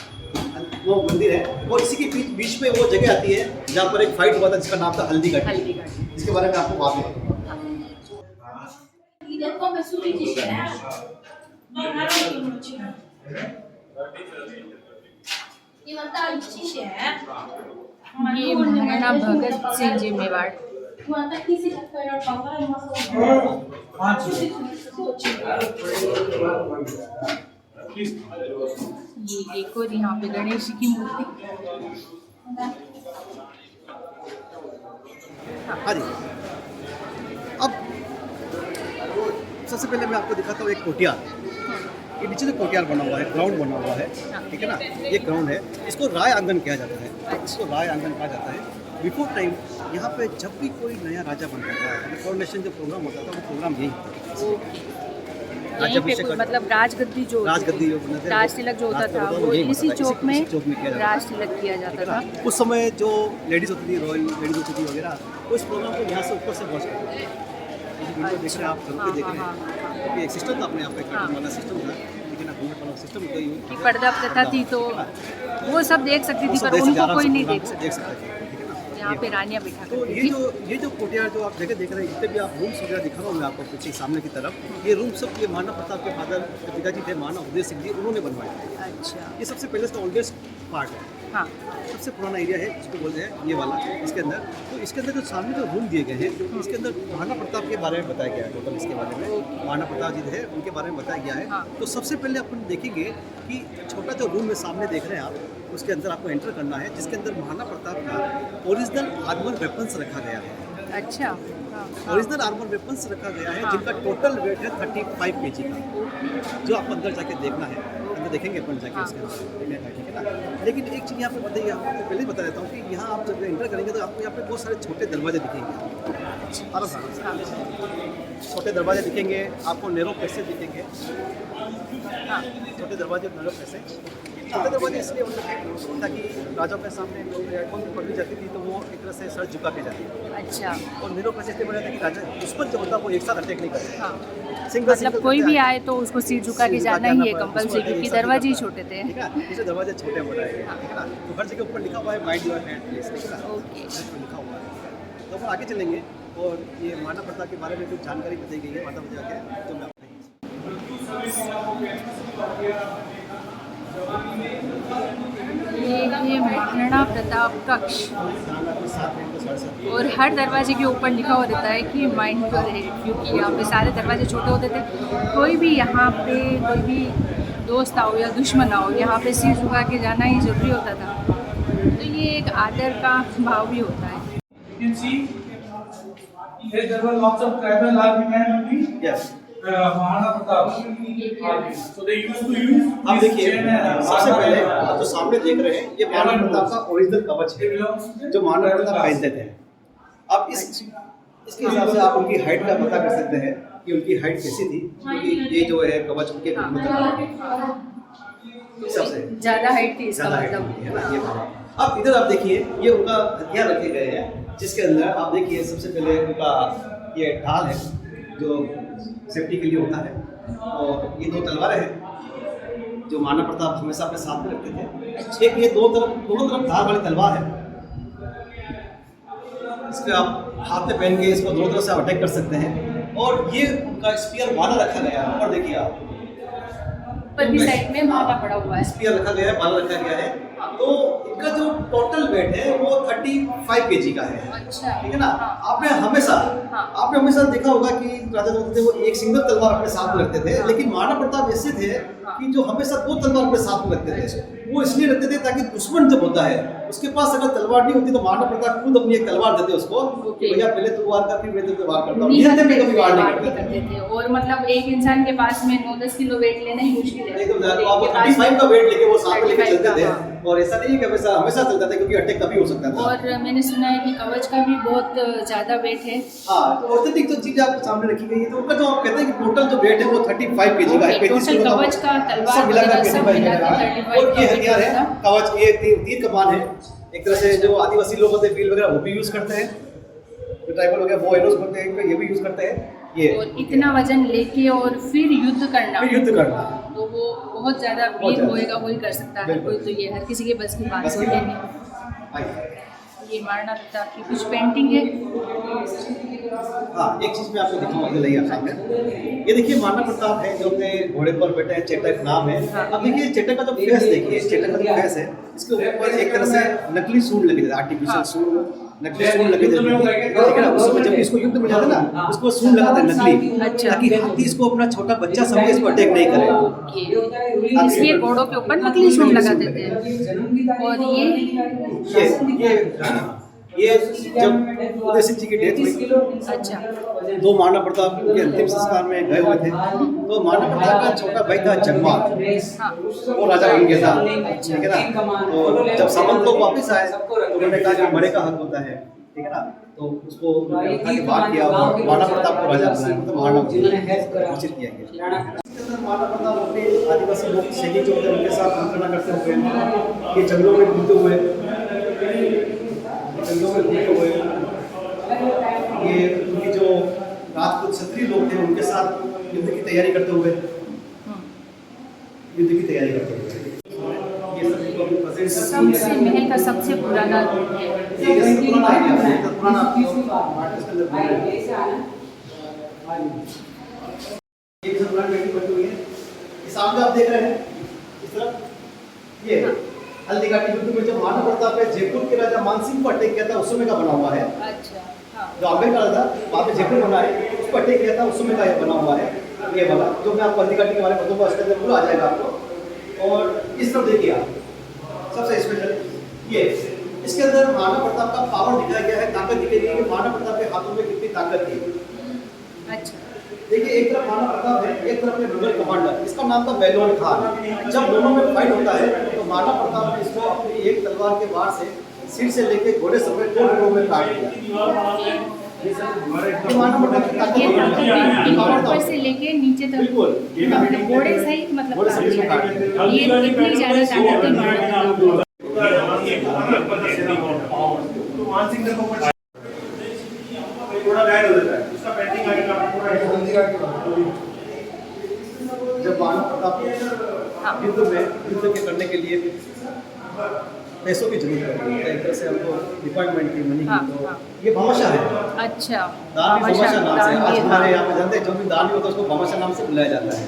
वो मंदिर है। और इसी के बीच में वो जगह आती है जहाँ पर एक फाइट हुआ था जिसका नाम था हल्दी घाटी, हल्दी घाटी। जिसके बारे में आपको बाद में बताऊंगा। ये महाराणा भगत सिंह जी मेवाड़। ये एक और यहाँ पे गणेश जी की मूर्ति। हाँ जी। अब सबसे पहले मैं आपको दिखाता हूँ एक कोटियार। ये नीचे जो कोटियार बना हुआ है, ग्राउंड बना हुआ है, ठीक है ना, ये ग्राउंड है। इसको राय आंगन कहा जाता है, इसको राय आंगन कहा जाता है। बिफोर टाइम यहाँ पे जब भी कोई नया राजा बनता था, कोरोनेशन जो प्रोग्राम होता था, वो प्रोग्राम यही होता था। यहीं पे कोई मतलब राजगद्दी जो राजगद्दी राज तिलक जो होता था, वो इसी चौक में राज तिलक किया जाता था। उस समय जो लेडीज होती थी, रॉयल लेडीज होती थी वगैरह, उस प्रोग्राम को यहाँ से ऊपर से वॉच करते थे। वीडियो देख रहे हैं आप, चल के देख रहे हैं, क्योंकि एक सिस्टम था अपने यहाँ पे, कर्टन वाला सिस्टम था, लेकिन घूंघट वाला सिस्टम होता ही कि पर्दा प्रथा थी तो वो सब देख सकती थी, पर उनको कोई नहीं देख सकता। यहाँ पे रानियाँ बिठा तो ये जो कोटियार जो आप जगह देख रहे हैं, इतने भी आप रूम्स वगैरह दिखा रहा हूँ मैं आपको पीछे सामने की तरफ। ये रूम सब ये महाराणा प्रताप के फादर के पिताजी थे, महाराणा उदय सिंह जी, उन्होंने बनवाए थे। अच्छा। ये सबसे पहले ओल्डेस्ट पार्ट है, हाँ, सबसे पुराना एरिया है जिसको बोलते हैं ये वाला। इसके अंदर तो इसके अंदर जो सामने जो रूम दिए गए हैं, जो इसके अंदर महाराणा प्रताप के बारे में बताया गया है, टोटल इसके बारे में महाराणा प्रताप जी थे उनके बारे में बताया गया है। तो सबसे पहले अपन देखेंगे कि छोटा जो रूम में सामने देख रहे हैं आप, उसके अंदर आपको एंटर करना है, जिसके अंदर महाराणा प्रताप का ओरिजिनल आर्मर वेपन्स रखा गया है। अच्छा। ओरिजिनल आर्मर वेपन्स रखा गया है, जिनका टोटल वेट है 35 kg का, जो आप अंदर जाके देखना है, अंदर देखेंगे अपन जाके उसके अंदर, ठीक है ना। लेकिन एक चीज़ यहाँ पे बताइए, आपको पहले ही बता देता हूँ कि यहाँ आप जब एंटर करेंगे तो आपको यहाँ पे बहुत सारे छोटे दरवाजे दिखेंगे, छोटे दरवाजे दिखेंगे आपको, नैरो पैसेज दिखेंगे, छोटे दरवाजे, नैरो पैसेज। छोटे दरवाजे इसलिए मतलब ताकि राजाओं के सामने कौन पकड़ी जाती थी तो वो एक तरह से सर झुका के जाती थी। अच्छा। और नैरो पैसेज इसलिए बना था कि राजा दुश्मन जो होता है वो एक साथ अटैक नहीं करता। मतलब कोई भी आए तो उसको सिर झुका के जाना ही है कंपल्सरी, क्योंकि दरवाजे ही छोटे थे। ठीक है, इसे दरवाजे छोटे बनाए गए, ठीक है ना। तो हर जगह ऊपर लिखा हुआ है माइंड योर हैंड प्लीज, ठीक है ना, ओके, लिखा हुआ है। तो हम आगे चलेंगे और ये महाराणा प्रताप के बारे में कुछ जानकारी बताई गई है माता पिता के, जो मैं ये महाराणा प्रताप कक्ष, और हर दरवाजे के ऊपर लिखा हुआ रहता है कि माइंड योर हेड, क्योंकि यहाँ पे सारे दरवाजे छोटे होते थे। कोई भी यहाँ पे कोई भी दोस्त आओ या दुश्मन आओ, यहाँ पे सिर झुका के जाना ही जरूरी होता था। तो ये एक आदर का भाव भी होता है। Maharana Pratap, so they used to use, आप देखिए सबसे पहले आप जो सामने देख रहे हैं ये महाराणा प्रताप का ओरिजिनल कवच है जो महाराणा प्रताप पहनते थे। अब इसके हिसाब से आप उनकी हाइट का पता कर सकते हैं कि उनकी हाइट कैसी थी, क्योंकि ये जो है कवच उनके सबसे ज़्यादा हाइट थी इसका मतलब। अब इधर आप देखिए ये उनका हथियार रखे गए हैं, जिसके अंदर आप देखिए सबसे पहले उनका ये ढाल है जो सेफ्टी के लिए होता है, और ये 2 तलवारें हैं जो महाराणा प्रताप हमेशा अपने साथ में रखते थे। एक ये दोनों तरफ धार वाली तलवार है, इसके आप हाथ में पहन के इसको दोनों तरफ से अटैक कर सकते हैं। और ये उनका स्पीयर वाला रखा गया है, और देखिए आप ऊपर की साइड में माला पड़ा हुआ है। स्पीयर रखा गया है, बाला रखा गया है। तो इनका जो टोटल वेट है वो 35 kg का है। अच्छा, ठीक है ना। हाँ। आपने हाँ। हमेशा देखा होगा कि राजा जो थे वो एक सिंगल तलवार अपने साथ में रखते थे, लेकिन महाराणा प्रताप ऐसे थे कि जो हमेशा 2 तलवार अपने साथ में रखते थे। वो इसलिए रखते थे ताकि दुश्मन जब होता है उसके पास अगर तलवार नहीं होती तो महाराणा प्रताप खुद अपनी एक तलवार देते उसको कि भैया पहले तू वार कर, फिर मैं तुझे वार करता हूँ। निहत्थे में कभी वार नहीं करते थे। और मतलब एक इंसान के पास में 9-10 किलो वेट लेना ही मुश्किल है। एकदम 35 का वेट लेके वो साथ में लेके चलते थे। और ऐसा नहीं है कि हमेशा चलता था, क्योंकि अटैक कभी हो सकता था। और मैंने सुना है कि कवच का भी बहुत ज़्यादा वेट है। हाँ, तो ऑर्थेटिक जो चीज़ आपके सामने रखी गई है, तो उनका जो आप कहते हैं कि टोटल जो वेट है वो 35 kg का है। 35 टोटल किलो कवच का तलवार सब मिलाकर वगैरह सब 35 मिलाकर है। 35 और ये का हथियार है वेट कवच, ये तीर कमान है। एक तरह से जो आदिवासी लोग होते हैं भील वगैरह वो भी यूज़ करते हैं, जो ट्राइबल वगैरह वो एरोस करते हैं ये भी यूज़ करते हैं। ये और इतना वजन लेके और फिर युद्ध करना, तो वो बहुत ज़्यादा वीर होएगा वही कर सकता है। कोई तो ये हर किसी के बस की बात बस की होती बात। है। ये महाराणा प्रताप की कुछ पेंटिंग है। हाँ, एक चीज़ मैं आपको दिखाऊंगा, इधर लाइए आप सामने। ये देखिए महाराणा प्रताप है जो अपने घोड़े पर बैठे हैं, चेटक नाम है। अब देखिए चेटक का जो फेस देखिए, चेटक का जो फेस है इसके ऊपर एक तरह से नकली सूंड लगी जाती है, आर्टिफिशियल सूंड, नकली सूंड लगी जाती है। ठीक है ना, उसमें जब इसको युद्ध में जाते हैं ना उसको सूंड लगाते हैं नकली, ताकि हाथी इसको अपना छोटा बच्चा समझे इसको अटैक नहीं करे। इसलिए घोड़ों के ऊपर नकली सूंड लगा देते हैं। और ये जब उदय सिंह जी की डेथ हुई, अच्छा, दो महाराणा प्रताप के अंतिम संस्कार में गए हुए थे, तो महाराणा प्रताप का छोटा भाई था जगमाल, वो राजा बन गया था। ठीक है ना। तो जब सामंत लोग वापस आए तो उन्होंने कहा कि मरे का हक होता है। ठीक है ना। तो उसको उठा के बात किया और महाराणा प्रताप को राजा बनाया, मतलब महाराणा घोषित किया गया। महाराणा प्रताप अपने आदिवासी लोग सैनिक जो थे उनके साथ मंत्रणा करते हुए, ये जंगलों में घूमते हुए, ये उनकी जो राजपूत क्षत्रिय लोग थे उनके साथ युद्ध की तैयारी करते हुए, ये सबसे महल का सबसे पुराना रूप है। सामने आप देख रहे हैं इस तरफ, ये हल्दी घाटी युद्ध में जो महाराणा प्रताप है जयपुर के राजा मानसिंह को अटैक किया था उस समय का बना हुआ है। अच्छा, हाँ। जो आंबेडकर का था वहाँ पे जयपुर बना है, उसको अटैक किया था उस समय का ये बना हुआ है। ये वाला जो मैं आपको हल्दी घाटी के बारे में बताऊंगा उसके अंदर पूरा आ जाएगा आपको। और इस तरफ देखिए आप, सबसे स्पेशल ये इसके अंदर महाराणा प्रताप का पावर दिखाया गया है, ताकत दिखाई गई है कि महाराणा प्रताप के हाथों में कितनी ताकत थी। अच्छा, देखिए एक तरफ महाराणा प्रताप है, एक तरफ है मुगल कमांडर, इसका नाम था बेलोन खान। जब दोनों में फाइट होता है तो महाराणा प्रताप ने इसको अपनी एक तलवार के वार से सिर से लेके घोड़े समेत 2 टुकड़ों में काट दिया। महाराणा प्रताप की ताकत ऊपर से लेके नीचे तक बिल्कुल घोड़े सहित, मतलब घोड़े समेत काट दिया। ये इतनी ज्यादा ताकत थी महाराणा प्रताप। थोड़ा गाइड हो जाता है उसका पेंटिंग आगे का पूरा जब महाराणा प्रताप युद्ध के करने के लिए पैसों की जरूरत पड़ती है, एक तरह से हमको डिपार्टमेंट की मनी की, तो ये भामाशाह है। अच्छा, दान भी भामाशाह नाम से आज हमारे यहाँ पे जानते हैं, जो भी दान भी होता है उसको भामाशाह नाम से बुलाया जाता है।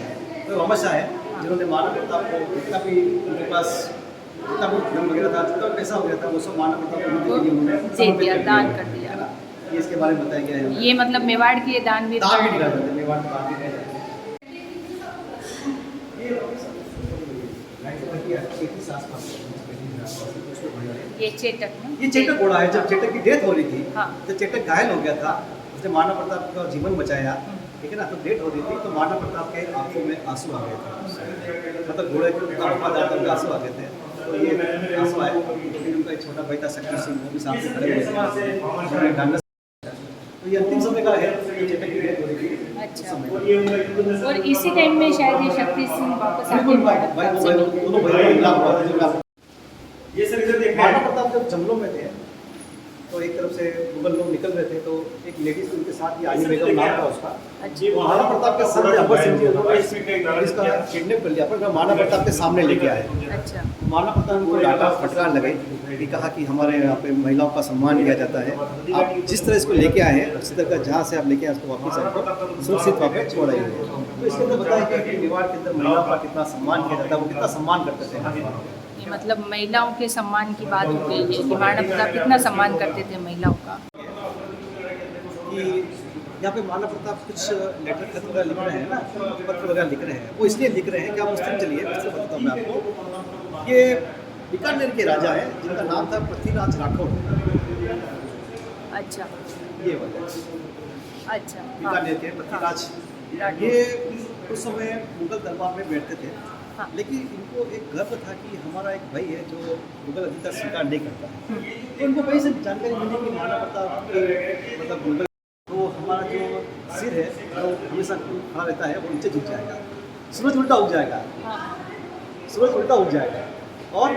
तो भामाशाह है जिन्होंने महाराणा प्रताप को जितना भी उनके पास जितना भी धन वगैरह था, जितना पैसा हो गया था वो सब महाराणा प्रताप को दे दिया, दान कर दिया। ये इसके बारे में बताया गया है। ये मतलब मेवाड़ के दान भी दान भी करते थे, मेवाड़ दान भी करते थे। ये चेटक ना, ये चेटक घोड़ा है। जब चेटक की डेथ हो रही थी, हाँ। जब चेटक घायल हो गया था, उसने महाराणा प्रताप का जीवन बचाया। ठीक है ना। तो डेथ हो रही थी तो महाराणा प्रताप के आंखों में आंसू आ गए थे, मतलब घोड़े के वफादार थे, आंसू आ गए थे। तो ये आंसू आए, फिर उनका एक छोटा भाई था शक्कर सिंह, वो भी साथ में खड़े हुए थे। तो ये अंतिम समय का है, ये चेटक की डेथ हो रही थी। अच्छा, और इसी टाइम में शायद ये शक्ति सिंह वापस आके दोनों भाई मिला हुआ था। ये सर इधर देखिए, महाराणा प्रताप जब जंगलों में थे तो एक तरफ से मुगल लोग निकल रहे थे, तो एक लेडीज उनके साथ ही आली बेगम नाम था उसका। अच्छा। महाराणा प्रताप के सामने अकबर सिंह जी इसका किडनैप कर लिया, पर महाराणा प्रताप के सामने लेके आए। अच्छा। महाराणा प्रताप को डांटा फटकार लगे कि कहा कि हमारे यहाँ पे महिलाओं का सम्मान किया जाता है, आप जिस तरह इसको लेके आए हैं उसी तरह का जहाँ से आप लेके आए उसको वापस आपको सुरक्षित वापस छोड़ाइए। तो इसके अंदर बताया कि मेवाड़ के अंदर महिलाओं का कितना सम्मान किया जाता है, वो कितना सम्मान करते थे। ये मतलब महिलाओं के सम्मान की बात हो गई है कि महाराणा प्रताप कितना सम्मान करते थे महिलाओं का। कि यहाँ पे महाराणा प्रताप कुछ लेटर खत वगैरह लिख रहे हैं ना, पत्र वगैरह लिख रहे हैं, वो इसलिए लिख रहे हैं कि आप उस दिन चलिए, उससे बताता हूँ मैं आपको। ये बीकानेर के राजा हैं जिनका नाम था पृथ्वीराज राठौड़। अच्छा। ये वाले अच्छा। बीकानेर के पृथ्वीराज, ये उस समय मुगल दरबार में बैठते थे। हाँ। लेकिन इनको एक गर्व था कि हमारा एक भाई है जो मुगल अधिकार स्वीकार नहीं करता है। तो इनको कहीं से जानकारी मिली कि महाराणा प्रताप मतलब मुगल, तो हमारा जो सिर है वो हमेशा खड़ा रहता है, वो नीचे झुक जाएगा, सूरज उल्टा उग जाएगा, सूरज उल्टा उग जाएगा, और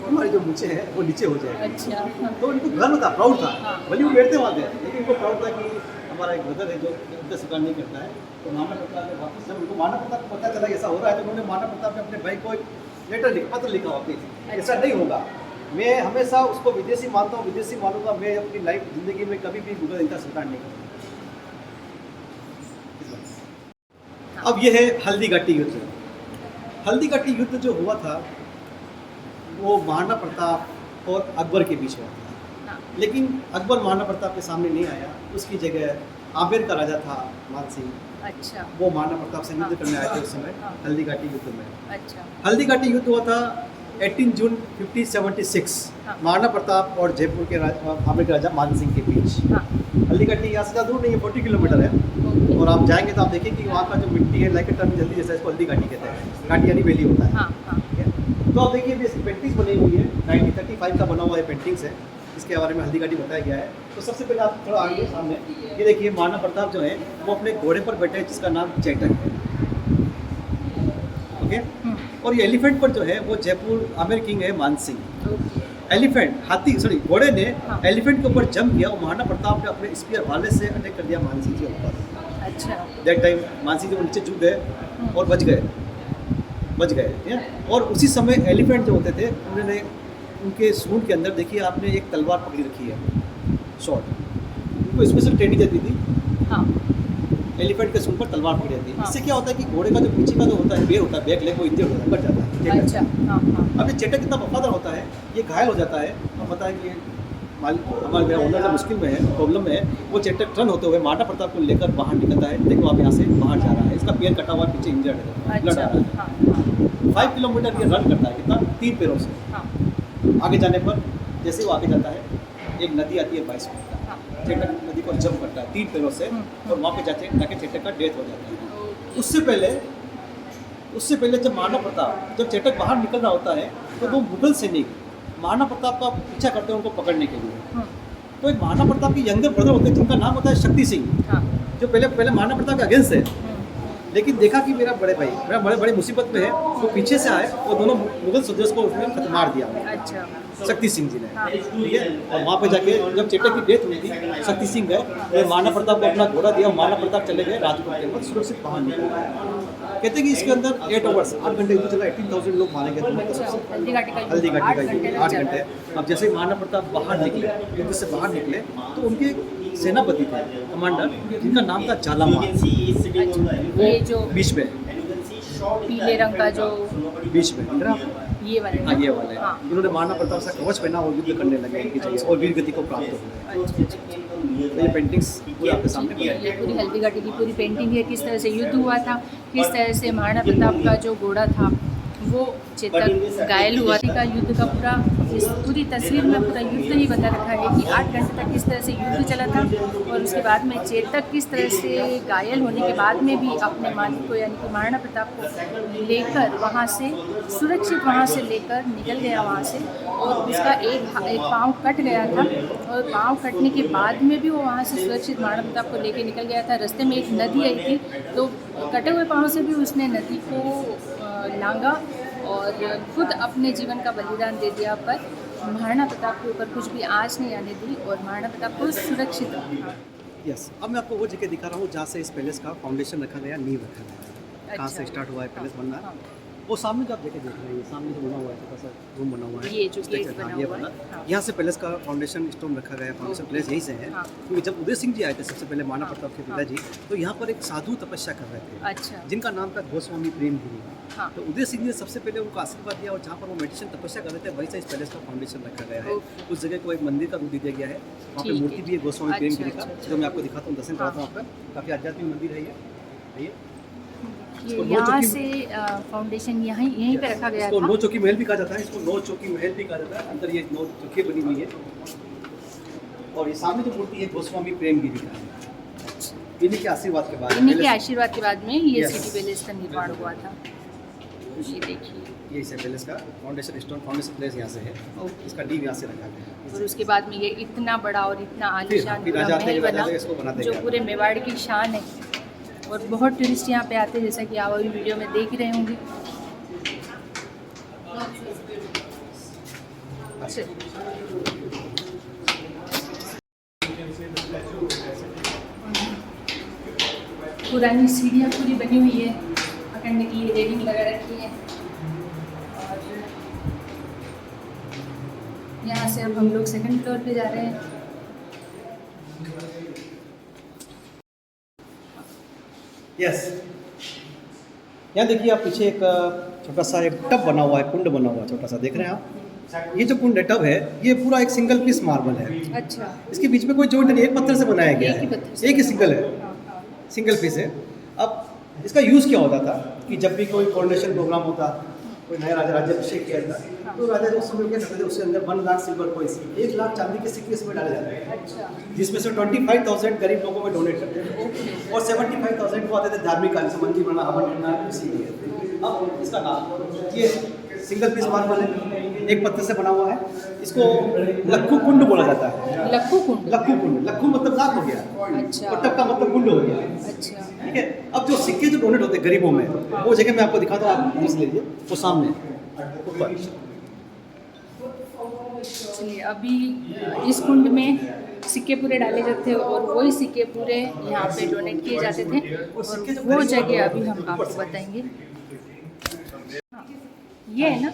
हमारी जो मूछें हैं वो नीचे हो जाएगी। अच्छा। तो इनको गर्व था, प्राउड था। हाँ। भले वो बैठते वहाँ थे, लेकिन इनको प्राउड था कि हमारा एक ब्रदर है जो उनका स्वीकार नहीं करता है। तो महाराणा प्रताप ने वापस, जब उनको महाराणा प्रताप को पता चला कि ऐसा हो रहा है, तो उन्होंने महाराणा प्रताप ने अपने भाई को एक लेटर लिखा, पत्र लिखा वापस, ऐसा नहीं होगा, मैं हमेशा उसको विदेशी मानता हूँ, विदेशी मानूंगा, मैं अपनी लाइफ जिंदगी में कभी भी मुगल इनका स्वीकार नहीं करूँगा। अब यह है हल्दी घाटी युद्ध। हल्दी घाटी युद्ध जो हुआ था वो महाराणा प्रताप और अकबर के बीच हुआ था, लेकिन अकबर महाराणा प्रताप के सामने नहीं आया, उसकी जगह आमेर का राजा था मान सिंह। अच्छा। वो महाराणा प्रताप से युद्ध करने आए थे उस समय हल्दी घाटी युद्ध में। अच्छा। हल्दी घाटी युद्ध हुआ था 18 जून 1576 महाराणा प्रताप और जयपुर के आमेर के राजा मान सिंह के बीच। हल्दी घाटी यहाँ से ज़्यादा दूर नहीं है, 40 किलोमीटर है, और आप जाएंगे तो आप देखेंगे कि वहाँ का जो मिट्टी है लाइक टर्न जल्दी जैसा, इसको हल्दी घाटी कहते हैं, घाटी यानी वैली होता है। ठीक है, तो आप देखिए अभी इसकी पेंटिंग्स बनी हुई है, 1935 का बना हुआ है पेंटिंग्स है, इसके बारे में हल्दी घाटी बताया गया है। तो सबसे पहले आप थोड़ा आगे सामने ये देखिए, महाराणा प्रताप जो है वो अपने घोड़े पर बैठे हैं जिसका नाम चेतक है। ओके, और ये एलिफेंट पर जो है वो जयपुर आमेर किंग है मान सिंह। एलिफेंट हाथी सॉरी घोड़े ने एलिफेंट के ऊपर जंप किया और महाराणा प्रताप ने अपने स्पीयर भाले से अटैक कर दिया मान सिंह के ऊपर। अच्छा। दैट टाइम मान सिंह जब नीचे झुक गए और बच गए, ठीक है। और उसी समय एलिफेंट जो होते थे उन्होंने उनके सूंड के अंदर देखिए आपने एक तलवार पकड़ी रखी है, शॉर्ट, उनको स्पेशल ट्रेनिंग देती थी। हाँ। एलिफेंट के सूंड पर तलवार पकड़ी जाती है। हाँ। इससे क्या होता है कि घोड़े का जो पीछे का जो होता है बेर होता है, बैक लेग, वो इंजर्ड हो जाता है, कट जाता है। अच्छा। हाँ हाँ। अब ये चेटक कितना वफादार होता है, ये घायल हो जाता है और पता है कि हमारा मेरा ओनर जो मुश्किल में है, प्रॉब्लम में है, वो चेटक टर्न होते हुए महाराणा प्रताप को लेकर बाहर निकलता है। देखो आप यहाँ से बाहर जा रहा है, इसका पैर कटा हुआ पीछे इंजर्ड है, ब्लड आ रहा है। 5 किलोमीटर ये रन करता है, कितना 3 पैरों से। आगे जाने पर जैसे वो आगे जाता है एक नदी आती है 22 फुट का, चेटक नदी को जंप करता है 3 पैरों से, और वहाँ पे जाके चेटक का डेथ हो जाता है। उससे पहले जब महाराणा प्रताप जब चेटक बाहर निकल रहा होता है तो वो मुगल सैनिक महाराणा प्रताप का पीछा करते हैं उनको पकड़ने के लिए। तो एक महाराणा प्रताप के यंगर ब्रदर होते हैं जिनका नाम होता है शक्ति सिंह, जो पहले महाराणा प्रताप के अगेंस्ट है, लेकिन देखा कि मेरा बड़े मुसीबत में है, तो पीछे से आए और दोनों मुगल सदस्य को उसने खत्म मार दिया। अच्छा। शक्ति सिंह जी ने, ठीक है। और वहाँ पे जाके जब चेटक की डेथ हुई थी, शक्ति सिंह गए, तो महाराणा प्रताप को अपना घोड़ा दिया, महाराणा प्रताप चले गए राजकोट के अंदर, सुरक्षित बाहर निकले। कहते हैं कि इसके अंदर 8 आवर्स 8 घंटे युद्ध चला, 18,000 लोग मारे गए हल्दी घाटी का 8 घंटे। अब जैसे महाराणा प्रताप बाहर निकले, युद्ध से बाहर निकले, तो उनके सेनापति थे कमांडर जिनका नाम था झालावाड़, ये जो बीच में पीले रंग का जो बीच में ये वाले। हाँ, ये वाले। इन्होंने महाराणा प्रताप से कवच पहना और युद्ध करने लगे इनकी जगह, और वीर गति को प्राप्त हो गए। तो ये पेंटिंग्स पूरी आपके सामने ये पूरी हल्दी घाटी की पूरी पेंटिंग है, किस तरह से युद्ध हुआ था, किस तरह से महाराणा प्रताप का जो घोड़ा था वो चेतक घायल हुआ का युद्ध का इस पूरी तस्वीर में पूरा युद्ध ही बता रखा है कि 8 घंटे तक किस तरह से युद्ध चला था, और उसके बाद में चेतक किस तरह से घायल होने के बाद में भी अपने मालिक को यानी कि महाराणा प्रताप को लेकर वहाँ से सुरक्षित वहाँ से लेकर निकल गया वहाँ से, और उसका एक पाँव कट गया था, और पाँव कटने के बाद में भी वो वहाँ से सुरक्षित महाराणा प्रताप को लेकर निकल गया था। रास्ते में एक नदी आई थी, तो कटे हुए पाँव से भी उसने नदी को लांगा और खुद अपने जीवन का बलिदान दे दिया, पर महाराणा प्रताप के ऊपर कुछ भी आँच नहीं आने दी और महाराणा प्रताप को सुरक्षित रखा। यस, अब मैं आपको वो जगह दिखा रहा हूँ जहाँ से इस पैलेस का फाउंडेशन रखा गया, नींव रखा गया, कहाँ से स्टार्ट हुआ है पैलेस बनना। हाँ। वो सामने जो आप जगह देख रहे हैं, सामने जो बना हुआ है छोटा सा रूम बना हुआ है, ये जो structure, गेट बना ये हुआ है, बना, हाँ। यहाँ से पैलेस का फाउंडेशन स्टोन रखा गया, फाउंडेशन प्लेस यहीं से है। हाँ। क्योंकि जब उदय सिंह जी आए थे सबसे पहले महाराणा हाँ, प्रताप के हाँ। पिताजी, तो यहाँ पर एक साधु तपस्या कर रहे थे, अच्छा। जिनका नाम था गोस्वामी प्रेमगिरी। हाँ। तो उदय सिंह ने सबसे पहले उनको आशीर्वाद दिया और जहाँ पर वो मेडिटेशन तपस्या कर रहे थे वहीं से इस पैलेस का फाउंडेशन रखा गया है। ओके। उस जगह को एक मंदिर का रूप दिया गया है, वहाँ पे ठीक मूर्ति है, भी है गोस्वामी अच्छा, प्रेमगिरी का, अच्छा, जो मैं आपको दिखाता हूँ, दर्शन हाँ। कराता हूँ आपका। काफ़ी आध्यात्मिक मंदिर है ये। ये इसको नौ यहाँ चौकी- से फाउंडेशन यहीं पे रखा गया इसको था। नौ चौकी महल भी कहा जाता है, इसको नौ चौकी महल भी कहा जाता है। अंदर ये नौ चौकी बनी हुई है और ये सामने जो मूर्ति है गोस्वामी प्रेमगिरी का है। इन्हीं के आशीर्वाद के बाद इन्हीं के पैलेस- आशीर्वाद के बाद में ये Yes. सिटी पैलेस का निर्माण हुआ था। ये देखिए, ये इस पैलेस का फाउंडेशन स्टोन, फाउंडेशन प्लेस यहाँ से है, ओके। इसका नींव यहाँ से रखा गया है। और उसके बाद में ये इतना बड़ा और इतना आलीशान फिर पूरा राजा थे, महल राजा बना थे, इसको बनाते जो गए। पूरे मेवाड़ की शान है। और बहुत टूरिस्ट यहाँ पे आते हैं, जैसा कि आप अभी वीडियो में देख ही रहे होंगे। पुरानी सीढ़ियाँ पूरी बनी हुई है, पकड़ने के लिए रेलिंग लगा रखी है। और यहाँ से अब हम लोग सेकंड फ्लोर पे जा रहे हैं। यस, यहाँ देखिए आप पीछे एक छोटा सा एक टब बना हुआ है, कुंड बना हुआ है छोटा सा, देख रहे हैं आप। ये जो कुंड है, टब है, ये पूरा एक सिंगल पीस मार्बल है। अच्छा। इसके बीच में कोई जॉइंट नहीं, एक पत्थर से बनाया गया एक ही है, पत्थर से। एक ही सिंगल है, हाँ, हाँ। सिंगल पीस है। अब इसका यूज़ क्या होता था कि जब भी कोई कोरोनेशन प्रोग्राम होता, कोई नया राजा राज्याभिषेक किया था, तो राजा जो उस समय क्या करते थे, उसके अंदर 1 लाख सिल्वर कॉइंस, 1 लाख चांदी के सिक्के इसमें डाले जाते हैं, अच्छा। जिसमें से 25,000 गरीब लोगों में डोनेट करते थे और 75,000 को आते थे धार्मिक कार्य से, मंदिर बनना, हवन करना, इसी लिए। अब इसका नाम ये सिंगल पीस मार्बल है, एक पत्थर से बना हुआ है। इसको लक्खू कुंड बोला जाता है। लक्खू कुंड। लक्खू कुंड, लक्खू मतलब लाख हो गया, अच्छा। और टब का मतलब कुंड हो गया। अच्छा। ठीक है। अब जो सिक्के जो डोनेट होते हैं गरीबों में, वो जगह मैं आपको दिखाता हूँ, आप देख लीजिए, वो सामने ऊपर। चलिए, अभी इस कुंड में सिक्के पूरे डाले जाते हैं और वही सिक्के पूरे यहाँ पे डोनेट किए जाते थे, और वो जगह अभी हम आपको बताएंगे। हाँ, ये है ना,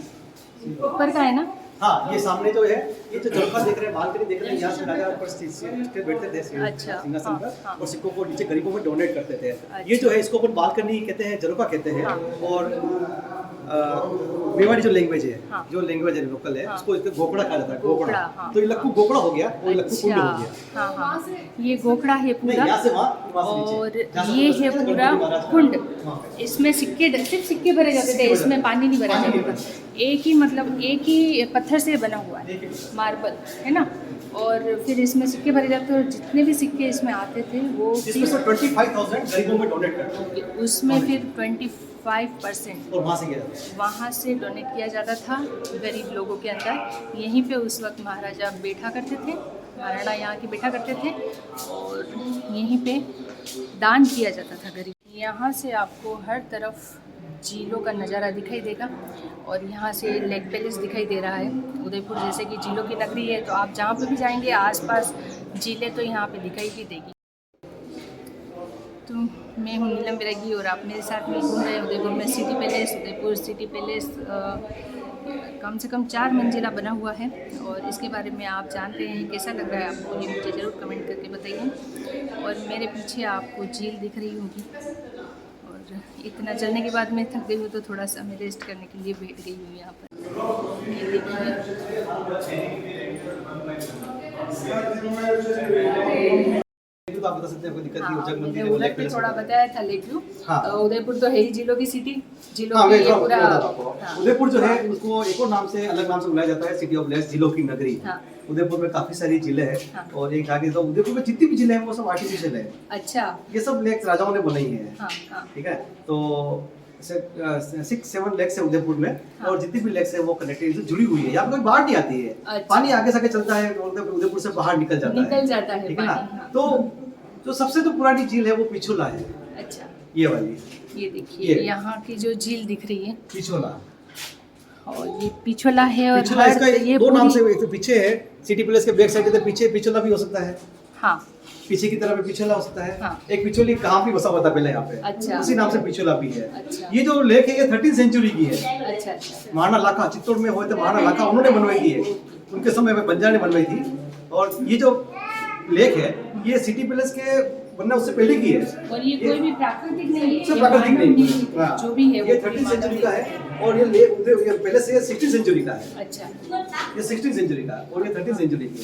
ऊपर का है ना। हाँ, ये सामने जो है, ये जो झरोखा देख रहे हैं, बालकनी देख रहे हैं, यहाँ से राजा ऊपर स्थित बैठते थे अच्छा, सिंहासन हाँ, पर, हाँ। और सिक्कों को नीचे गरीबों में डोनेट करते थे। अच्छा। ये जो है, इसको अपन बालकनी कहते हैं, झरोखा कहते हैं। हाँ। और मेवाड़ी जो लैंग्वेज है, हाँ। जो लैंग्वेज है लोकल है, हाँ। उसको इसको गोकड़ा कहा जाता है, गोकड़ा। गोकड़ा, हाँ। तो ये लक्कू गोकड़ा हो गया, वो लक्कू कुंड हो गया। हाँ, हाँ, ये गोखड़ा है नहीं, पूरा, यहाँ से वहाँ, वहाँ से नीचे। और जहाँ से ये ऊपर है से पूरा गणपति महाराज का। कुंड। हाँ। इसमें सिर्फ सिक्के भरे जाते थे, इसमें पानी नहीं भरा पानी जाता नहीं था। एक ही मतलब एक ही पत्थर से बना हुआ है, मार्बल है ना। और फिर इसमें सिक्के भरे जाते थे, और जितने भी सिक्के इसमें आते थे वो इसमें से 25,000 गरीबों में डोनेट करते हैं, उसमें फिर 25% और वहाँ से किया जाता है। वहाँ से डोनेट किया जाता था गरीब लोगों के अंदर। यहीं पे उस वक्त महाराजा बैठा करते थे, महाराणा यहाँ के बैठा करते थे, और यहीं पे दान किया जाता था गरीब। यहाँ से आपको हर तरफ झीलों का नज़ारा दिखाई देगा, और यहाँ से लेक पैलेस दिखाई दे रहा है। उदयपुर जैसे कि झीलों की नगरी है, तो आप जहाँ पे भी जाएंगे आसपास झीलें तो यहाँ पे दिखाई ही देगी। तो मैं हूँ नीलम बिरगी, और आप मेरे साथ में घूम रहे हैं उदयपुर में city palace. Udaipur city palace कम से कम 4 मंजिला बना हुआ है, और इसके बारे में आप जानते हैं, कैसा लग रहा है आपको, ये मुझे ज़रूर कमेंट करके बताइए। और मेरे पीछे आपको झील दिख रही होगी, और इतना चलने के बाद मैं थक गई हूँ, तो थोड़ा सा मैं रेस्ट करने के लिए बैठ गई हूँ यहाँ पर। ये देखिए, तो आप बता सकते हैं, कोई दिक्कत नहीं हो, हाँ, जग मंदिर मैंने है, वो उधर लेक पे पैलेस थोड़ा होता है। बताया था लेक व्यू। हाँ। उदयपुर तो है ही झीलों की सिटी, झीलों हाँ, की मैं ये थोड़ा पूरा। बता रहा हूँ आपको। हाँ। उदयपुर जो है, उसको एक और नाम से, अलग नाम से बुलाया जाता है, सिटी ऑफ लेक्स, झीलों की नगरी। हाँ। उदयपुर में काफी सारी झीलें हैं, हाँ। और एक आगे तो उदयपुर में जितनी भी झीलें हैं वो सब आर्टिफिशियल है। अच्छा। ये सब लेक्स राजाओं ने बनाई है। हाँ, हाँ। ठीक है, तो 6-7 लेक्स है उदयपुर में, हाँ। और जितनी भी लेक्स है वो कनेक्टेड जुड़ी हुई है, यहाँ पे कोई बाढ़ नहीं आती है। अच्छा। पानी आगे से आगे चलता है, उदयपुर से बाहर निकल जाता है, ठीक है ना। पानी, हाँ। तो जो सबसे तो पुरानी झील है वो पिछोला है, अच्छा, ये वाली। ये देखिए, ये। यहाँ की जो झील दिख रही है, पिछोला, और ये पिछोला है और पिछला इसका ये दो नाम से, पूरी एक तो पीछे है सिटी पैलेस के बैक साइड है, तो पीछे पिछोला भी हो सकता है, हाँ पीछे की तरफ पिछोला हो सकता है। हाँ। एक पिछोली कहाँ भी बसा हुआ था पहले यहाँ पे, अच्छा। उसी नाम से पिछोला भी है। अच्छा। ये जो लेक है ये 13th सेंचुरी की है। अच्छा अच्छा महाराणा लाखा चित्तौड़ में हुए थे, महाराणा लाखा उन्होंने बनवाई थी है, उनके समय में बंजारा ने बनवाई थी। और ये जो लेक है ये सिटी पैलेस के बनना उससे पहले की है, और ये कोई भी प्राकृतिक नहीं है, सब प्राकृतिक नहीं, हाँ। जो भी है ये 13th सेंचुरी का है और ये लेक ये पैलेस है 16th सेंचुरी का है। अच्छा ये 16th सेंचुरी का है और ये 13th सेंचुरी की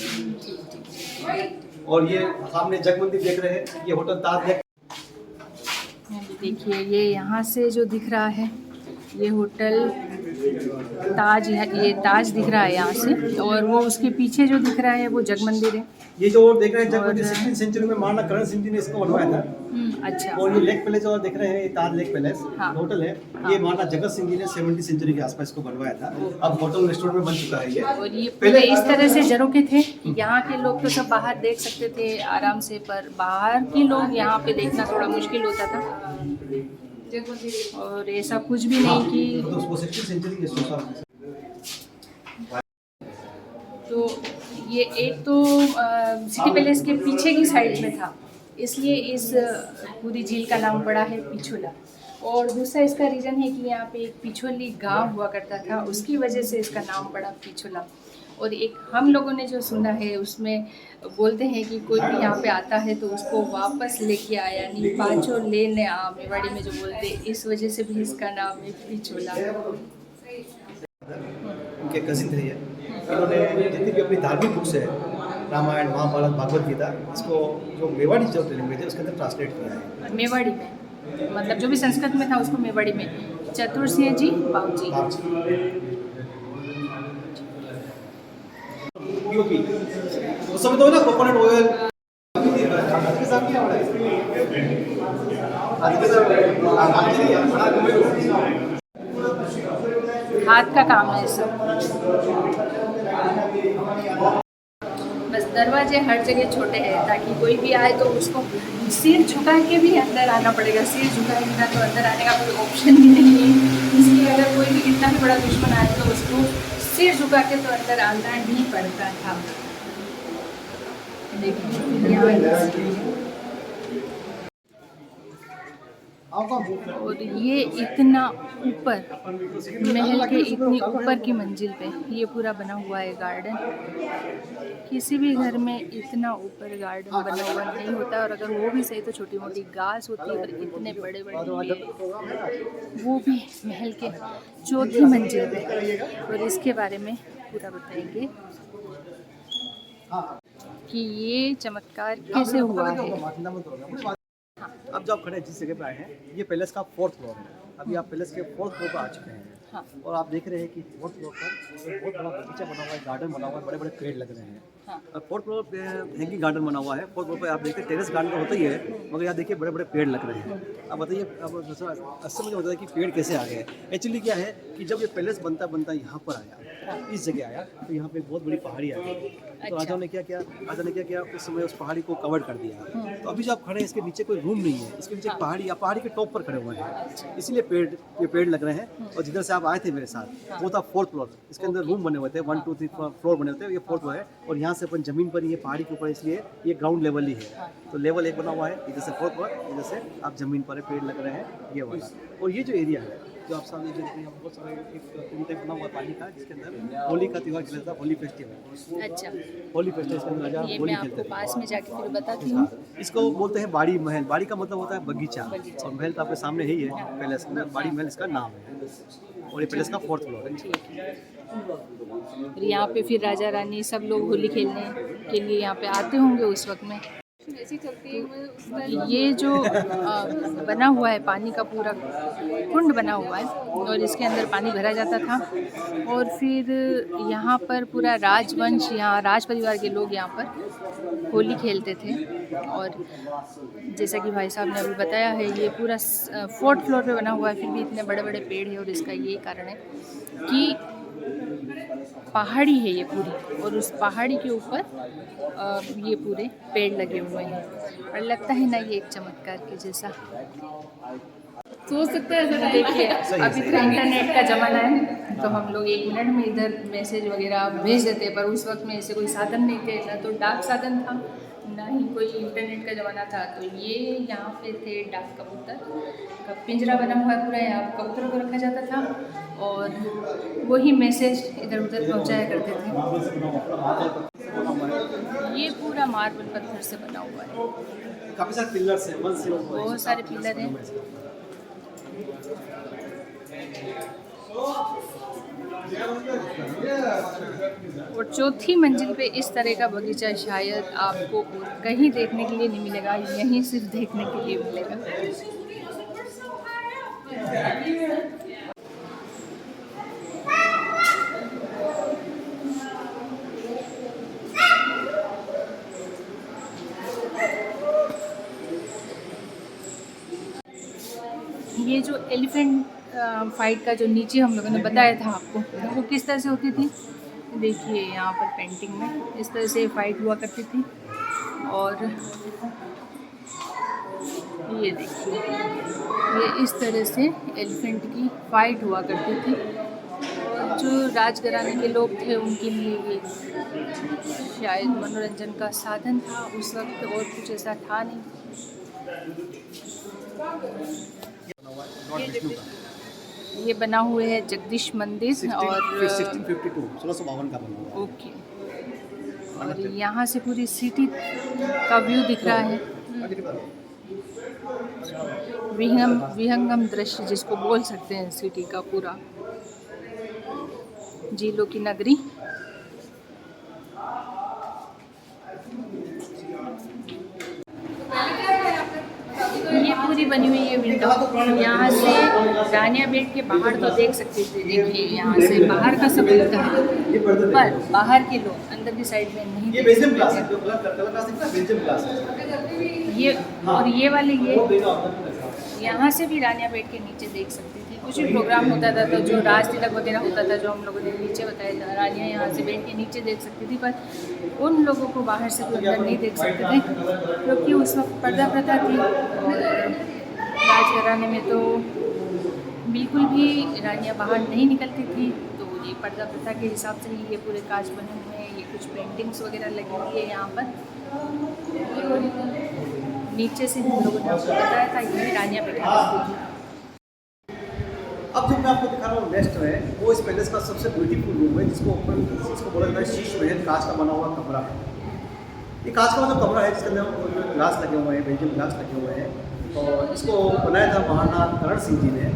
है। और ये सामने जगमंदिर देख रहे हैं, ये होटल ताज लेक। देखिए ये यहाँ से जो दिख रहा है ये होटल ताज है, ये ताज दिख रहा है यहाँ से, और वो उसके पीछे जो दिख रहा है वो जगमंदिर है। ये जो देख रहे हैं जगमंदिर 16th सेंचुरी में महाराणा करण सिंह जी ने इसको बनवाया था। अच्छा। और ये लेक पैलेस और देख रहे हैं ये ताज लेक पैलेस हाँ। होटल है, ये महाराणा जगत सिंह जी ने 70th सेंचुरी के आसपास इसको बनवाया था। अब होटल रेस्टोरेंट में बन चुका है ये। और ये पहले इस तरह से झरोखे थे, यहाँ के लोग तो सब बाहर देख सकते थे आराम से, पर बाहर के लोग यहाँ पे देखना थोड़ा मुश्किल होता था। और ऐसा कुछ भी नहीं कि तो उसको 16th सेंचुरी के सोचा। तो ये एक तो सिटी पैलेस के पीछे की साइड में था, इसलिए इस पूरी झील का नाम पड़ा है पिछोला। और दूसरा इसका रीज़न है कि यहाँ पे एक पिछोली गांव हुआ करता था, उसकी वजह से इसका नाम पड़ा पिछोला। और एक हम लोगों ने जो सुना है उसमें बोलते हैं कि कोई भी यहाँ पे आता है तो उसको वापस लेके आया, यानी पाँचों लेने आ, मेवाड़ी में जो बोलते हैं, इस वजह से भी इसका नाम है पिछोला। उनके कजिन थे ये, इन्होंने जितनी भी अपनी धार्मिक बुक्स है रामायण महाभारत भागवत गीता, इसको जो मेवाड़ी जो लैंग्वेज है उसके अंदर ट्रांसलेट किया है। मेवाड़ी में मतलब जो भी संस्कृत में था उसको मेवाड़ी में। चतुर्सिंह जी बाबूजी पीओपी उस समय तो ना कोकोनट ऑयल हाथ का काम है सब। बस दरवाजे हर जगह छोटे हैं ताकि कोई भी आए तो उसको सिर झुका के भी अंदर आना पड़ेगा, सिर झुकाए बिना तो अंदर आने का कोई ऑप्शन ही नहीं है। इसलिए अगर कोई भी कितना भी बड़ा दुश्मन आए तो उसको सिर झुका के तो अंदर आना ही पड़ता था। और ये इतना ऊपर महल के इतनी ऊपर की मंजिल पे ये पूरा बना हुआ है गार्डन। किसी भी घर में इतना ऊपर गार्डन बना हुआ नहीं होता, और अगर वो भी सही तो छोटी मोटी घास होती है, पर इतने बड़े बड़े पेड़, वो भी महल के 4थी मंजिल पे। और इसके बारे में पूरा बताएंगे कि ये चमत्कार कैसे हुआ है। अब जो आप खड़े जिस जगह पे आए हैं ये पैलेस का 4th फ्लोर है। अभी आप पैलेस के 4th फ्लोर पर आ चुके हैं। हाँ। और आप देख रहे हैं कि 4th फ्लोर पर एक बहुत बड़ा बगीचा बना हुआ है, गार्डन बना हुआ है, बड़े बड़े पेड़ लग रहे हैं। हाँ। और 4th फ्लोर पे हैंगिंग गार्डन बना हुआ है। 4th फ्लोर पे आप देखते हैं टेरेस गार्डन तो होता ही है, मगर यहाँ देखिए बड़े बड़े पेड़ लग रहे हैं। अब बताइए, अब असल में होता है कि पेड़ कैसे आ गए। एक्चुअली क्या है कि जब ये पैलेस बनता बनता यहाँ पर आया, इस जगह आया, तो यहाँ पे बहुत बड़ी पहाड़ी आ गई। तो राजा ने क्या किया उस समय उस पहाड़ी को कवर कर दिया। तो अभी जो आप खड़े हैं इसके नीचे कोई रूम नहीं है, इसके नीचे पहाड़ी, आप पहाड़ी के टॉप पर खड़े हुए हैं, इसलिए ये पेड़ लग रहे हैं। और जिधर से आप आए थे मेरे साथ वो था 4th फ्लोर। इसके अंदर रूम बने हुए थे, 1 2 3 फ्लोर बने हुए थे, ये 4th फ्लोर है। और यहाँ से अपन जमीन पर ही है, पहाड़ी के ऊपर, इसलिए ये ग्राउंड लेवल ही है। तो लेवल 1 बना हुआ है, इधर से 4th फ्लोर, इधर से आप जमीन पर पेड़ लग रहे हैं ये वाला। और ये जो एरिया है जो आप सामने जो यहाँ बहुत सारे एक कुंड बना हुआ पानी का, जिसके अंदर होली का त्योहार खेला था, होली फेस्टिवल। अच्छा, होली फेस्टिवल इसके अंदर राजा ये होली मैं खेलते आपको थे। पास में जाके फिर बताती हूँ। इसको बोलते हैं बाड़ी महल। बाड़ी का मतलब होता है बगीचा, और महल तो आपके सामने ही है पैलेस का, बाड़ी महल इसका नाम है। और ये पैलेस का 4th फ्लोर है। और यहाँ पे फिर राजा रानी सब लोग होली खेलने के लिए यहाँ पे आते होंगे उस वक्त में। ये जो बना हुआ है पानी का पूरा कुंड बना हुआ है, और इसके अंदर पानी भरा जाता था। और फिर यहाँ पर पूरा राजवंश, यहाँ राज परिवार के लोग यहाँ पर होली खेलते थे। और जैसा कि भाई साहब ने अभी बताया है ये पूरा 4th फ्लोर पे बना हुआ है, फिर भी इतने बड़े बड़े पेड़ हैं। और इसका ये कारण है कि पहाड़ी है ये पूरी, और उस पहाड़ी के ऊपर ये पूरे पेड़ लगे हुए हैं। और लगता है ना ये एक चमत्कार के जैसा। सोच सकते हैं ऐसा। देखिए अभी तो इंटरनेट का ज़माना है, तो हम लोग 1 मिनट में इधर मैसेज वगैरह भेज देते, पर उस वक्त में ऐसे कोई साधन नहीं थे, ना तो डाक साधन था, ना ही कोई इंटरनेट का ज़माना था। तो ये यहाँ पे थे डाक कबूतर का पिंजरा बना हुआ है पूरा, यहाँ कबूतरों को रखा जाता था और वही मैसेज इधर उधर पहुँचाया करते थे। ये पूरा मार्बल पत्थर से बना हुआ है, काफ़ी सारे पिलर्स हैं, बहुत सारे पिलर हैं। और चौथी मंजिल पे इस तरह का बगीचा शायद आपको कहीं देखने के लिए नहीं मिलेगा, यहीं सिर्फ देखने के लिए मिलेगा। ये जो एलिफेंट फाइट का जो नीचे हम लोगों ने बताया था आपको, वो किस तरह से होती थी, देखिए यहाँ पर पेंटिंग में इस तरह से फाइट हुआ करती थी। और ये देखिए, ये इस तरह से एलिफेंट की फाइट हुआ करती थी। और जो राजघराने के लोग थे उनके लिए ये शायद मनोरंजन का साधन था उस वक्त, और कुछ ऐसा था नहीं। ये बना हुआ है जगदीश मंदिर और 1652 का बना हुआ। ओके, और यहाँ से पूरी सिटी का व्यू दिख रहा है, विहंगम दृश्य जिसको बोल सकते हैं सिटी का पूरा, झीलों की नगरी। ये पूरी बनी हुई है विंडो, यहाँ से रानिया बेट के बाहर तो देख सकते थे। देखिए यहाँ से बाहर का सब दिखता है, पर बाहर के लोग अंदर की साइड में नहीं देख सकते। ये और ये वाले ये यहाँ से भी रानिया बेट के नीचे देख सकते थे। कुछ भी प्रोग्राम होता था तो जो राज तिलक वगैरह होता था, जो हम लोगों ने नीचे बताया था, रानिया यहाँ से बेट के नीचे देख सकती थी, पर उन लोगों को बाहर से कोई अंदर नहीं देख सकते थे, क्योंकि उस वक्त पर्दा प्रथा थी। और राजघराने में तो बिल्कुल भी रानियाँ बाहर नहीं निकलती थी, तो ये पर्दा प्रथा के हिसाब से ही ये पूरे कांच बने हुए हैं। ये कुछ पेंटिंग्स वगैरह लगी हुई है यहाँ पर। नीचे से हम लोगों ने आपको बताया था ये रानियाँ बैठा करती थी। अब जो मैं आपको दिखा रहा हूँ नेक्स्ट है, वो इस पैलेस का सबसे ब्यूटीफुल रूम है, जिसको बोला जाता है शीश महल, कांच का बना हुआ कमरा है। ये कांच का जो कमरा है जिसके अंदर ग्लास लगे हुए हैं, बेल्जियम ग्लास लगे हुए हैं, और इसको बनाया था महाराणा करण सिंह जी ने,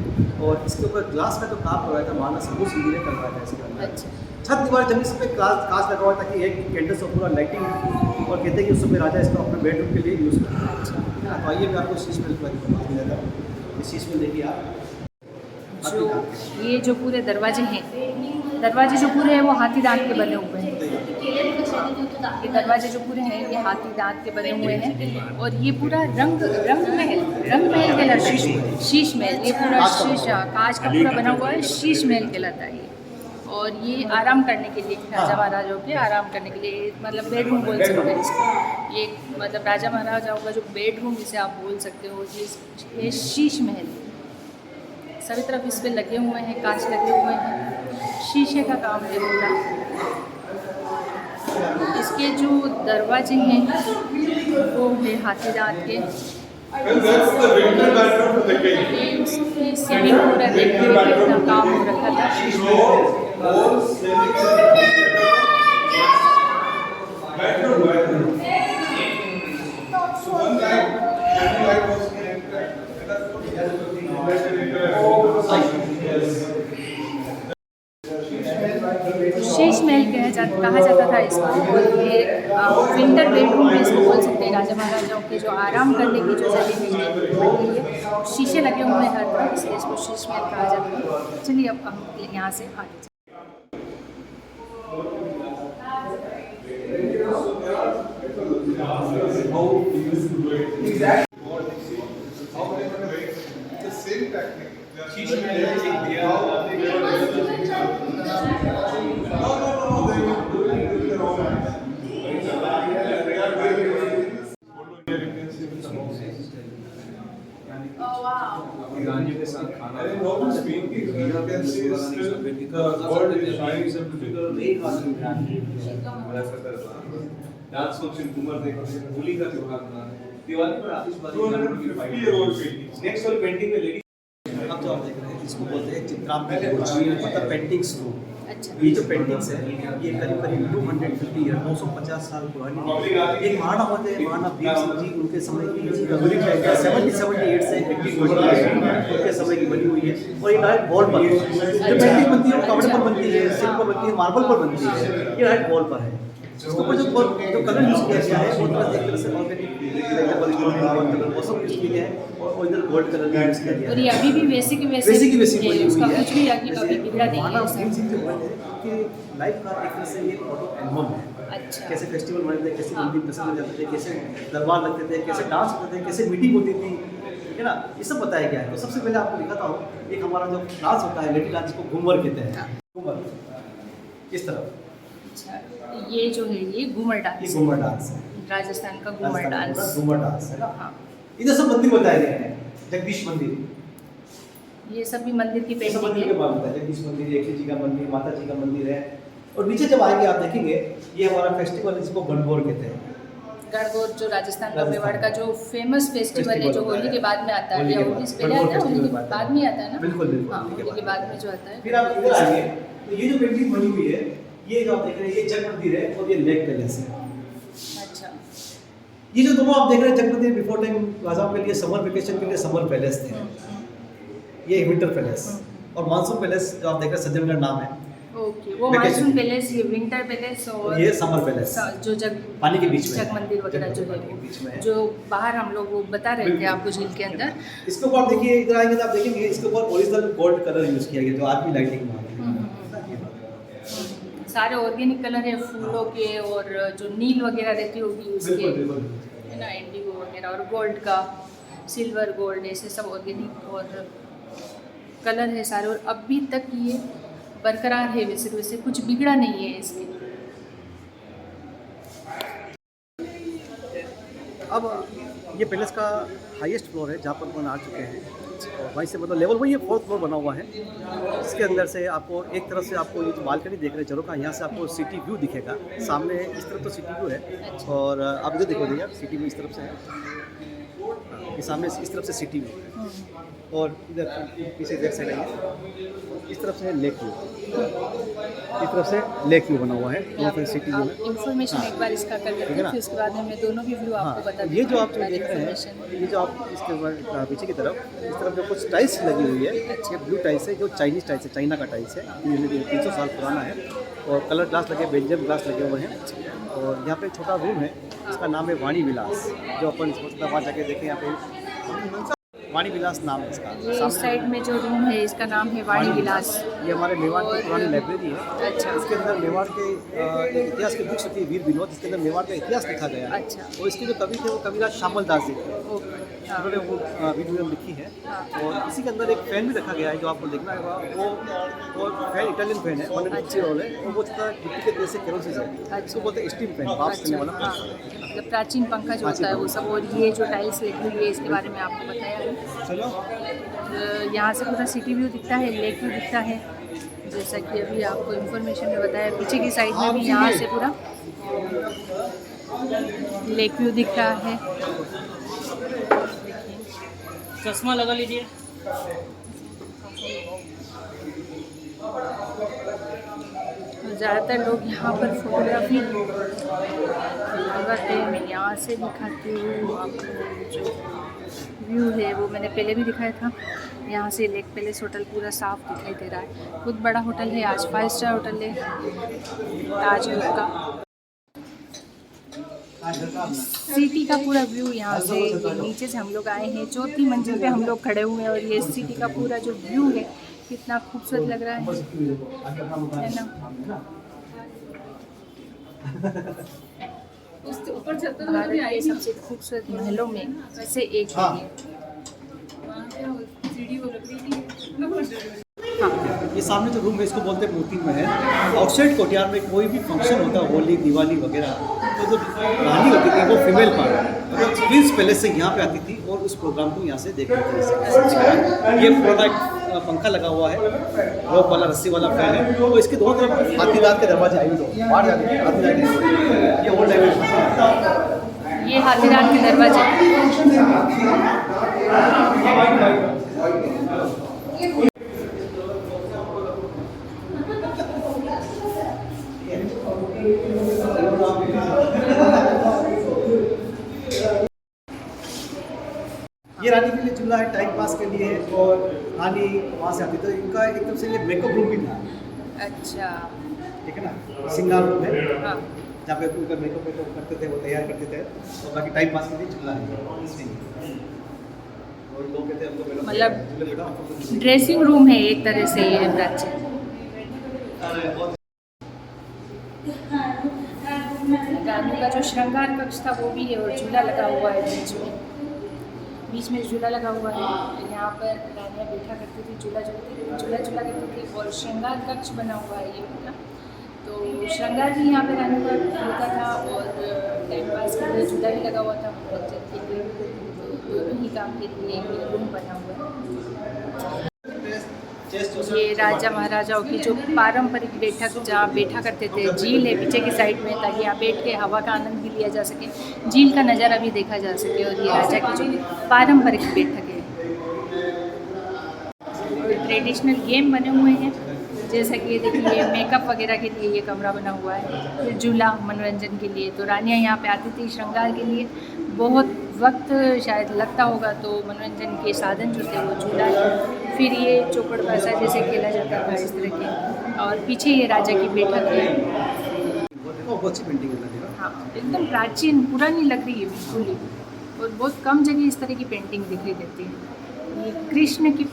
और इसके ऊपर ग्लास का जो काम करवाया था महाराणा संभू सिंह जी ने करवाया था इसके अंदर। अच्छा। छत दीवार जमीन से कांच लगा हुआ ताकि एक कैंडल से पूरा लाइटिंग, और कहते हैं कि उस समय राजा इसको अपने बेडरूम के लिए यूज़ करते हैं। अच्छा, तो आइए मैं आपको शीश महल के बारे में बता देता हूँ। ये शीश महल देखिए आप, जो ये जो पूरे दरवाजे हैं, दरवाजे जो पूरे हैं वो हाथी दांत के बने हुए हैं। ये दरवाजे जो पूरे हैं ये हाथी दांत के बने हुए हैं। और ये पूरा रंग महल कहलाता, शीश महल, ये पूरा शीशा कांच का पूरा बना हुआ है, शीश महल कहलाता है ये। और ये आराम करने के लिए, राजा महाराजाओं के आराम करने के लिए, मतलब बेडरूम बोल सकते हैं इसको। ये मतलब राजा महाराजाओं का जो बेडरूम जिसे आप बोल सकते हो, ये शीश महल। सभी तरफ इस पे लगे हुए हैं, कांच लगे हुए हैं, शीशे का काम है पूरा। इसके जो दरवाजे हैं वो है हाथी दांत के। इसकी सीढ़ी पूरा देखने में कितना काम हो रखा था। शीश महल कहा जाता था इसको। और ये विंटर बेडरूम भी इसको बोल सकते हैं। राजा महाराजाओं के जो आराम करने की जो जगह है, शीशे लगे हुए हैं हर तरफ, इसलिए इसको शीश महल कहा जाता है। चलिए अब हम यहाँ से आगे ईरानियों के साथ खाना डांस फंक्शन घूमर देखो, होली का त्योहार मना रहे हैं, दिवाली पर आतिशबाजी, नेक्स्ट वाली पेंटिंग में लेडी। अब जो आप देख रहे हैं इसको बोलते हैं चित्रांकन, मतलब पेंटिंग्स रूम। अच्छा। ये जो पेंटिंग्स है ये करीब करीब 250 ईयर 950 साल पुरानी है। एक महाराणा होते हैं, महाराणा भीम सिंह जी, उनके समय की 1778 से एक्टिव बनी है, उनके समय की बनी हुई है। और ये डायरेक्ट वॉल पर जो पेंटिंग बनती है वो कपड़े पर बनती है, सिल्क पर बनती है, मार्बल पर बनती है, ये डायरेक्ट वॉल पर है। इसके ऊपर जो कलर यूज किया गया है वो एक तरह से ऑर्गेनिक कलर वो सब यूज किया है और ओरिजिनल गोल्ड कलर का यूज किया गया और है। ये अभी भी वैसे की वैसे वैसी की वैसी बनी हुई उसका है। कुछ भी अभी बिगड़ा नहीं है महाराणा ऐसा। भीम सिंह जो है कि लाइफ का एक तरह से ये फोटो एल्बम है। अच्छा। कैसे फेस्टिवल मनाते थे, कैसे मंदिर दर्शन में जाते थे, कैसे दरबार लगते थे, कैसे डांस होते थे, कैसे मीटिंग होती थी, है ना, ये सब बताया गया है। तो सबसे पहले आपको दिखाता हूँ एक हमारा जो डांस होता है लेडी डांस, जिसको घूमर कहते हैं। घूमर इस तरफ, अच्छा, ये जो है ये घूमर ये डांस, घूमर डांस है, राजस्थान का घूमर डांस। घूमर डांस है ना। हाँ, इधर सब मंदिर बताए गए हैं, जगदीश मंदिर, ये सब भी मंदिर की ये सब मंदिर के पेंटिंग है। बारे में है। जगदीश मंदिर, एकली जी का मंदिर, माता जी का मंदिर है। और नीचे जब आएंगे आप देखेंगे ये हमारा फेस्टिवल है जिसको गणगौर कहते हैं। गणगौर जो राजस्थान का मेवाड़ का जो फेमस फेस्टिवल है, जो होली के बाद में आता है, होली या के होली बाद, से पहले आता है, होली के बाद बाद में आता है ना। बिल्कुल बिल्कुल, हाँ, होली के होली के बाद में जो आता है। फिर आप इधर आएंगे तो ये जो पेंटिंग बनी हुई है, ये जो आप देख रहे हैं ये जग मंदिर है और ये लेक पैलेस है। अच्छा। ये जो दोनों आप देख रहे हैं जग मंदिर बिफोर टाइम राजाओं के लिए समर वेकेशन के लिए समर पैलेस थे, ये विंटर पैलेस। और मानसून पैलेस जो आप देख रहे हैं सज्जनगढ़ नाम है, ओके, वो Vacation। मानसून पैलेस, ये विंटर पैलेस और ये समर पैलेस जो जग पानी के बीच में जग मंदिर वगैरह जो पानी के है बीच में है। जो बाहर हम लोग वो बता रहे थे बिल्कुल। आपको झील के अंदर। इसके ऊपर आप देखिए, इधर आएंगे तो आप देखेंगे इसके ऊपर ओरिजिनल गोल्ड कलर यूज किया गया जो आज भी लाइटिंग में आता है। सारे ऑर्गेनिक कलर है फूलों के, और जो नील वगैरह रहती होगी उसके, बिल्कुल बिल्कुल। है ना, इंडिगो वगैरह, और गोल्ड का, सिल्वर गोल्ड, ऐसे सब ऑर्गेनिक और कलर है सारे, और अभी तक ये बरकरार है, वैसे वैसे कुछ बिगड़ा नहीं है इसके। अब ये पैलेस का हाईएस्ट फ्लोर है जहाँ पर अपन आ चुके हैं, और वहीं से मतलब लेवल वही है, 4th फ्लोर बना हुआ है। इसके अंदर से आपको एक तरफ से आपको ये जो बालकनी देख रहे हैं झरोखा, यहाँ से आपको सिटी व्यू दिखेगा। सामने इस तरफ तो सिटी व्यू है, और आप इधर देखो भैया, सिटी व्यू इस तरफ से है, ये सामने इस तरफ से सिटी व्यू है, और इधर पीछे इधर साइड आइए, इस तरफ से लेक व्यू, इस तरफ से लेक व्यू बना हुआ है, यहाँ पर सिटी व्यू है। इन्फॉर्मेशन एक बार इसका कर लेते हैं, फिर उसके बाद में मैं दोनों भी व्यू आपको बता ये जो आप जो देख रहे हैं, ये जो आप इसके पीछे की तरफ इस तरफ जो कुछ टाइल्स लगी हुई है, ये ब्लू टाइल्स है, जो चाइनीज टाइल्स है, चाइना का टाइल्स है, ये 300 साल पुराना है, और कलर ग्लास लगे, बेल्जियम ग्लास लगे हुए हैं। और यहाँ पे एक छोटा रूम है, इसका नाम है वाणी विलास, जो अपन वहाँ जाके देखें, यहाँ पे वाणी विलास नाम है इसका। ये इस साइड में जो रूम है इसका नाम है वाणी विलास। ये हमारे मेवाड़ की पुरानी लाइब्रेरी है। अच्छा। इसके अंदर मेवाड़ के इतिहास की बुक्स होती है, वीर विनोद, इसके अंदर मेवाड़ का इतिहास लिखा गया है। अच्छा। और इसके जो कवि थे वो कविराज श्यामल दास जी थे, ओके। हाँ। उन्होंने वो वीर विनोद लिखी है। और इसी के अंदर एक फैन भी रखा गया है, जो आपको देखना होगा, वो फैन इटालियन फैन है, 180 रोल है, और वो छोटा मिट्टी के तेल से केरोसिन है, इसको बोलते हैं स्टीम फैन, भाप से वाला हाँ, मतलब प्राचीन पंखा जो होता है वो सब, और ये जो टाइल्स लगी हुई है इसके बारे में आपको बताया है। चलो। यहाँ से पूरा सिटी व्यू दिखता है, लेक व्यू दिखता है, जैसा कि अभी आपको इन्फॉर्मेशन में बताया। पीछे की साइड में भी यहाँ से पूरा लेक व्यू दिख रहा है। चश्मा लगा लीजिए। ज़्यादातर लोग यहाँ पर फोटोग्राफी करते हैं। मैं यहाँ से दिखाती हूँ आपको, जो व्यू है वो मैंने पहले भी दिखाया था। यहाँ से लेक पैलेस होटल पूरा साफ दिखाई दे रहा है, बहुत बड़ा होटल है, आज 5 स्टार होटल है ताज ग्रुप का। सिटी का पूरा व्यू यहाँ से, ये नीचे से हम लोग आए हैं, 4थी मंजिल पे हम लोग खड़े हुए हैं, और ये सिटी का पूरा जो व्यू है कितना खूबसूरत लग रहा है ना। उससे ऊपर भारत के सबसे खूबसूरत महलों में से एक है ये सामने जो रूम है इसको बोलते हैं मोती महल। आउटसाइड कोर्टयार्ड में कोई भी फंक्शन होता है, होली दिवाली वगैरह, तो तो जो रानी होती थी वो फीमेल पार्ट है, मतलब क्वींस पैलेस से यहाँ पे आती थी और उस प्रोग्राम को यहाँ से देखते थे। ये पुराना एक पंखा लगा हुआ है, रोप वाला रस्सी वाला फैन है, तो इसके दोनों तरफ हाथी दांत के दरवाजे आए हुए हैं, बाहर जाते हैं हाथी दांत, ये ओल्ड टाइप ये हाथीरात के दरवाजे। ये रानी के लिए चूल्हा है, टाइम पास के लिए, और रानी वहाँ से आती तो इनका एकदम से ये मेकअप रूम भी था, अच्छा, ठीक है ना, सिंगार रूम है हाँ। जहाँ पे उनका मेकअप करते थे, वो तैयार करते थे, और बाकी टाइम पास के लिए चूल्हा है इसमें। और लोग कहते हैं हमको मतलब ड्रेसिंग रूम है एक तरह से ये प्राचीन। रानी का जो श्रृंगार कक्ष था वो भी है, और झूला लगा हुआ है बीच में झूला लगा हुआ है। यहाँ पर रानियाँ बैठा करती थी, झूला करती थी, और श्रृंगार कक्ष बना हुआ है ये पूरा। तो श्रृंगार भी यहाँ पे रानी का होता था, और टाइम पास के लिए झूला भी लगा हुआ था, मनोरंजन के लिए, तो दोनों ही काम के लिए ये रूम बना हुआ है। ये राजा महाराजाओं की जो पारंपरिक बैठक जहाँ बैठा करते थे, झील है पीछे की साइड में, ताकि यहाँ बैठ के हवा का आनंद भी लिया जा सके, झील का नज़ारा भी देखा जा सके। और ये राजा की जो पारंपरिक बैठक है, और ट्रेडिशनल गेम बने हुए हैं, जैसा कि ये देखिए मेकअप वगैरह के लिए ये कमरा बना हुआ है, फिर झूला मनोरंजन के लिए। तो रानियाँ यहाँ पे आती थी श्रृंगार के लिए, बहुत वक्त शायद लगता होगा, तो मनोरंजन के साधन जो थे वो झूला है, फिर ये चौपड़ पासा जैसे खेला जाता था इस तरह के, और पीछे ये राजा की बैठक है। बहुत अच्छी पेंटिंग है, हाँ, एकदम प्राचीन पुरानी लग रही है बिल्कुल ही, और बहुत कम जगह इस तरह की पेंटिंग दिखाई देती है। ये कृष्ण की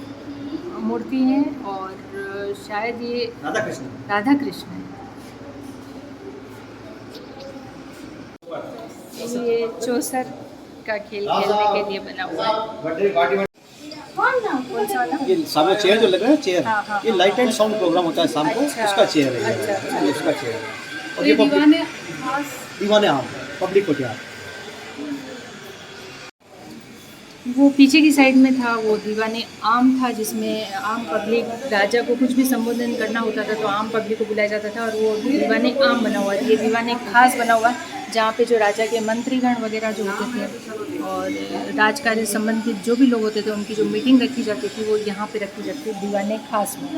मूर्ति है, और शायद ये राधा कृष्ण है। ये चौसर का खेल खेलने के लिए बना हुआ है। कौन सा वाला? ये सामने चेयर जो लग रहा है, चेयर, हाँ, हाँ, ये लाइट एंड साउंड प्रोग्राम होता है शाम को, अच्छा, उसका चेयर है, अच्छा, ये उसका चेयर है। और ये दीवाने आम पब्लिक कोठियार, वो पीछे की साइड में था, वो दीवाने आम था, जिसमें आम पब्लिक, राजा को कुछ भी संबोधन करना होता था तो आम पब्लिक को बुलाया जाता था, और वो दीवाने आम बना हुआ है। ये दीवाने खास बना हुआ है, जहाँ पे जो राजा के मंत्रीगण वगैरह जो होते थे, और राजकार्य संबंधित जो भी लोग होते थे, उनकी जो मीटिंग रखी जाती थी वो यहाँ पे रखी जाती थी दीवाने खास में।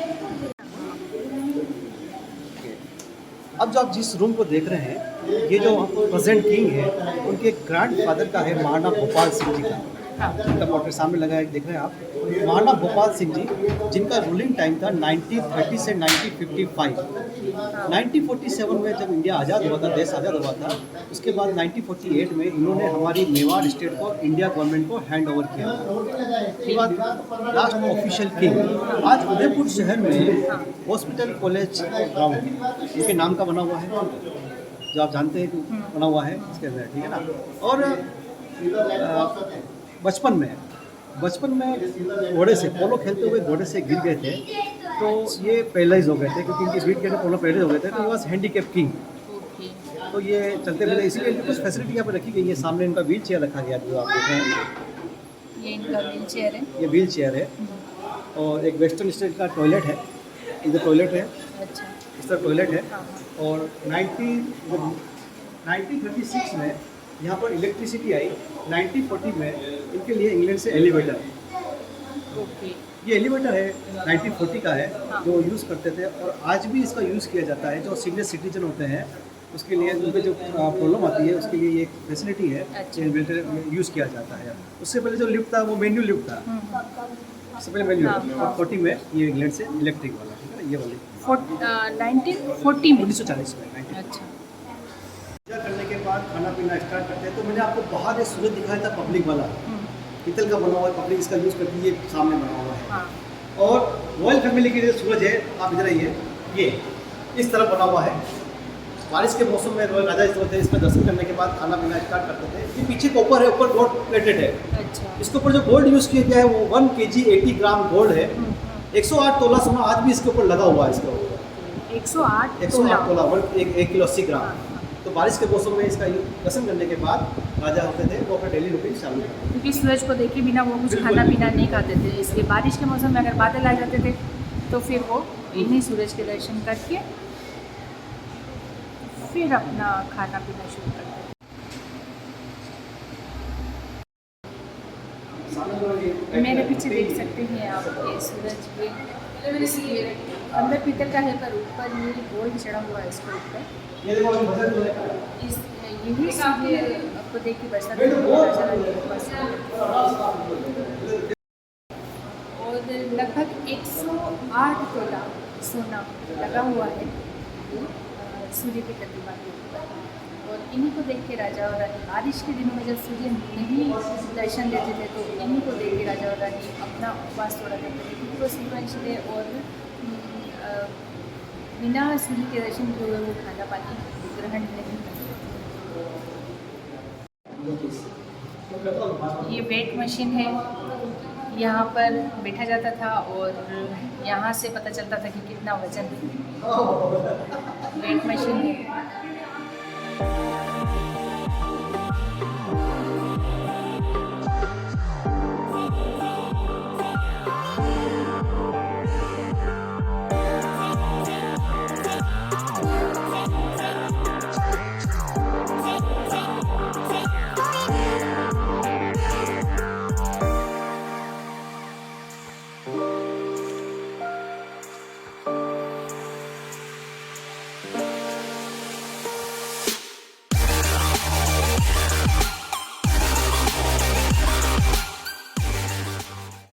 अब जो आप जिस रूम को देख रहे हैं, ये जो प्रेजेंट किंग है, उनके ग्रैंडफादर का है, महाराणा भोपाल सिंह जी का, जिनका पोर्ट्रेट सामने लगा है, देख रहे हैं आप, महाराणा भोपाल सिंह जी, जिनका रूलिंग टाइम था 1930 से 1955। 1947 में जब इंडिया आज़ाद हुआ था, देश आज़ाद हुआ था, उसके बाद 1948 में इन्होंने हमारी मेवाड़ स्टेट को इंडिया गवर्नमेंट को हैंड ओवर किया। उसके बाद लास्ट ऑफिशियल किंग आज उदयपुर शहर में हॉस्पिटल कॉलेज ग्राउंड इसके नाम का बना हुआ है, जो आप जानते हैं कि बना हुआ है इसके अंदर, ठीक है ना। और बचपन में घोड़े से पोलो खेलते हुए घोड़े से गिर गए थे, तो ये पैरालाइज हो गए थे, क्योंकि इनकी बीट के पोलो पैरालाइज हो गए थे, तो ये वॉज हैंडीकैप किंग। तो ये चलते फिरते, इसीलिए इनकी कुछ फैसिलिटी यहाँ पर रखी गई है। सामने इनका व्हील चेयर रखा गया, जो आप देख रहे हैं, ये इनका व्हील चेयर है, ये व्हील चेयर है, और एक वेस्टर्न स्टाइल का टॉयलेट है, इधर टॉयलेट है, अच्छा, इस तरह टॉयलेट है। और 1936 में यहाँ पर इलेक्ट्रिसिटी आई, 1940 में इनके लिए इंग्लैंड से एलिवेटर, ओके, ये एलिवेटर है 1940 का है, जो यूज़ करते थे, और आज भी इसका यूज़ किया जाता है। जो सीनियर सिटीजन होते हैं उसके लिए, उनके जो प्रॉब्लम आती है उसके लिए ये एक फैसिलिटी है, एलिवेटर यूज़ किया जाता है। उससे पहले जो लिफ्ट था वो मैन्युअल लिफ्ट था, उससे पहले मैन्युअल, और 40 में ये इंग्लैंड से इलेक्ट्रिक वाला, ठीक है, ये वाली 1940 में, 1940 में। अच्छा, करने के बाद खाना पीना स्टार्ट करते हैं। तो मैंने आपको बाहर एक सूरज दिखाया था पब्लिक वाला, पीतल का बना हुआ है, पब्लिक इसका यूज़ करती है, सामने बना हुआ है। हाँ, और रॉयल फैमिली के जो सूरज है, आप इधर आइए, ये इस तरह बना हुआ है। बारिश के मौसम में रॉयल राजा इस तरह थे, इसमें दर्शन करने के बाद खाना पीना स्टार्ट करते थे। ये पीछे कॉपर है, ऊपर गोल्ड प्लेटेड है। अच्छा, इसके ऊपर जो गोल्ड यूज़ किया गया है वो 1 kg 80 ग्राम गोल्ड है। 108 तोला सोना आज भी इसके ऊपर लगा हुआ है। इसके ऊपर 108 तोला, 1 किलो 80 ग्राम। तो बारिश के मौसम में इसका दर्शन करने के बाद राजा होते थे वो अपना डेली रूटीन चालू करते थे। क्योंकि सूरज को देखे बिना वो कुछ खाना पीना नहीं खाते थे, इसलिए बारिश के मौसम में अगर बादल आ जाते थे तो फिर वो इन्हीं सूरज के दर्शन करके फिर अपना खाना पीना शुरू करते थे। मेरे पीछे देख सकते हैं आप ये सूरज के अंदर पीतल का है, पर ऊपर ये गोल्ड चढ़ा हुआ है इसके ऊपर। ये देखो अभी भजन हो रहा है। इस यही सूर्य आपको देख के बरसात में नज़ारा मेरे पास है। और लगभग 108 तोला सोना लगा हुआ है सूर्य की प्रतिमा के ऊपर। और इन्हीं को देख के राजा और रानी बारिश के दिनों में जब सूर्य नहीं दर्शन देते थे तो इन्हीं को देख के राजा और रानी अपना उपवास तोड़ा करते थे, क्योंकि वो सूर्यवंशी और बिना सूर्य के दर्शन किए हुए वो खाना पानी ग्रहण नहीं करते। ये वेट मशीन है, यहाँ पर बैठा जाता था और यहाँ से पता चलता था कि कितना वजन है। वेट मशीन है।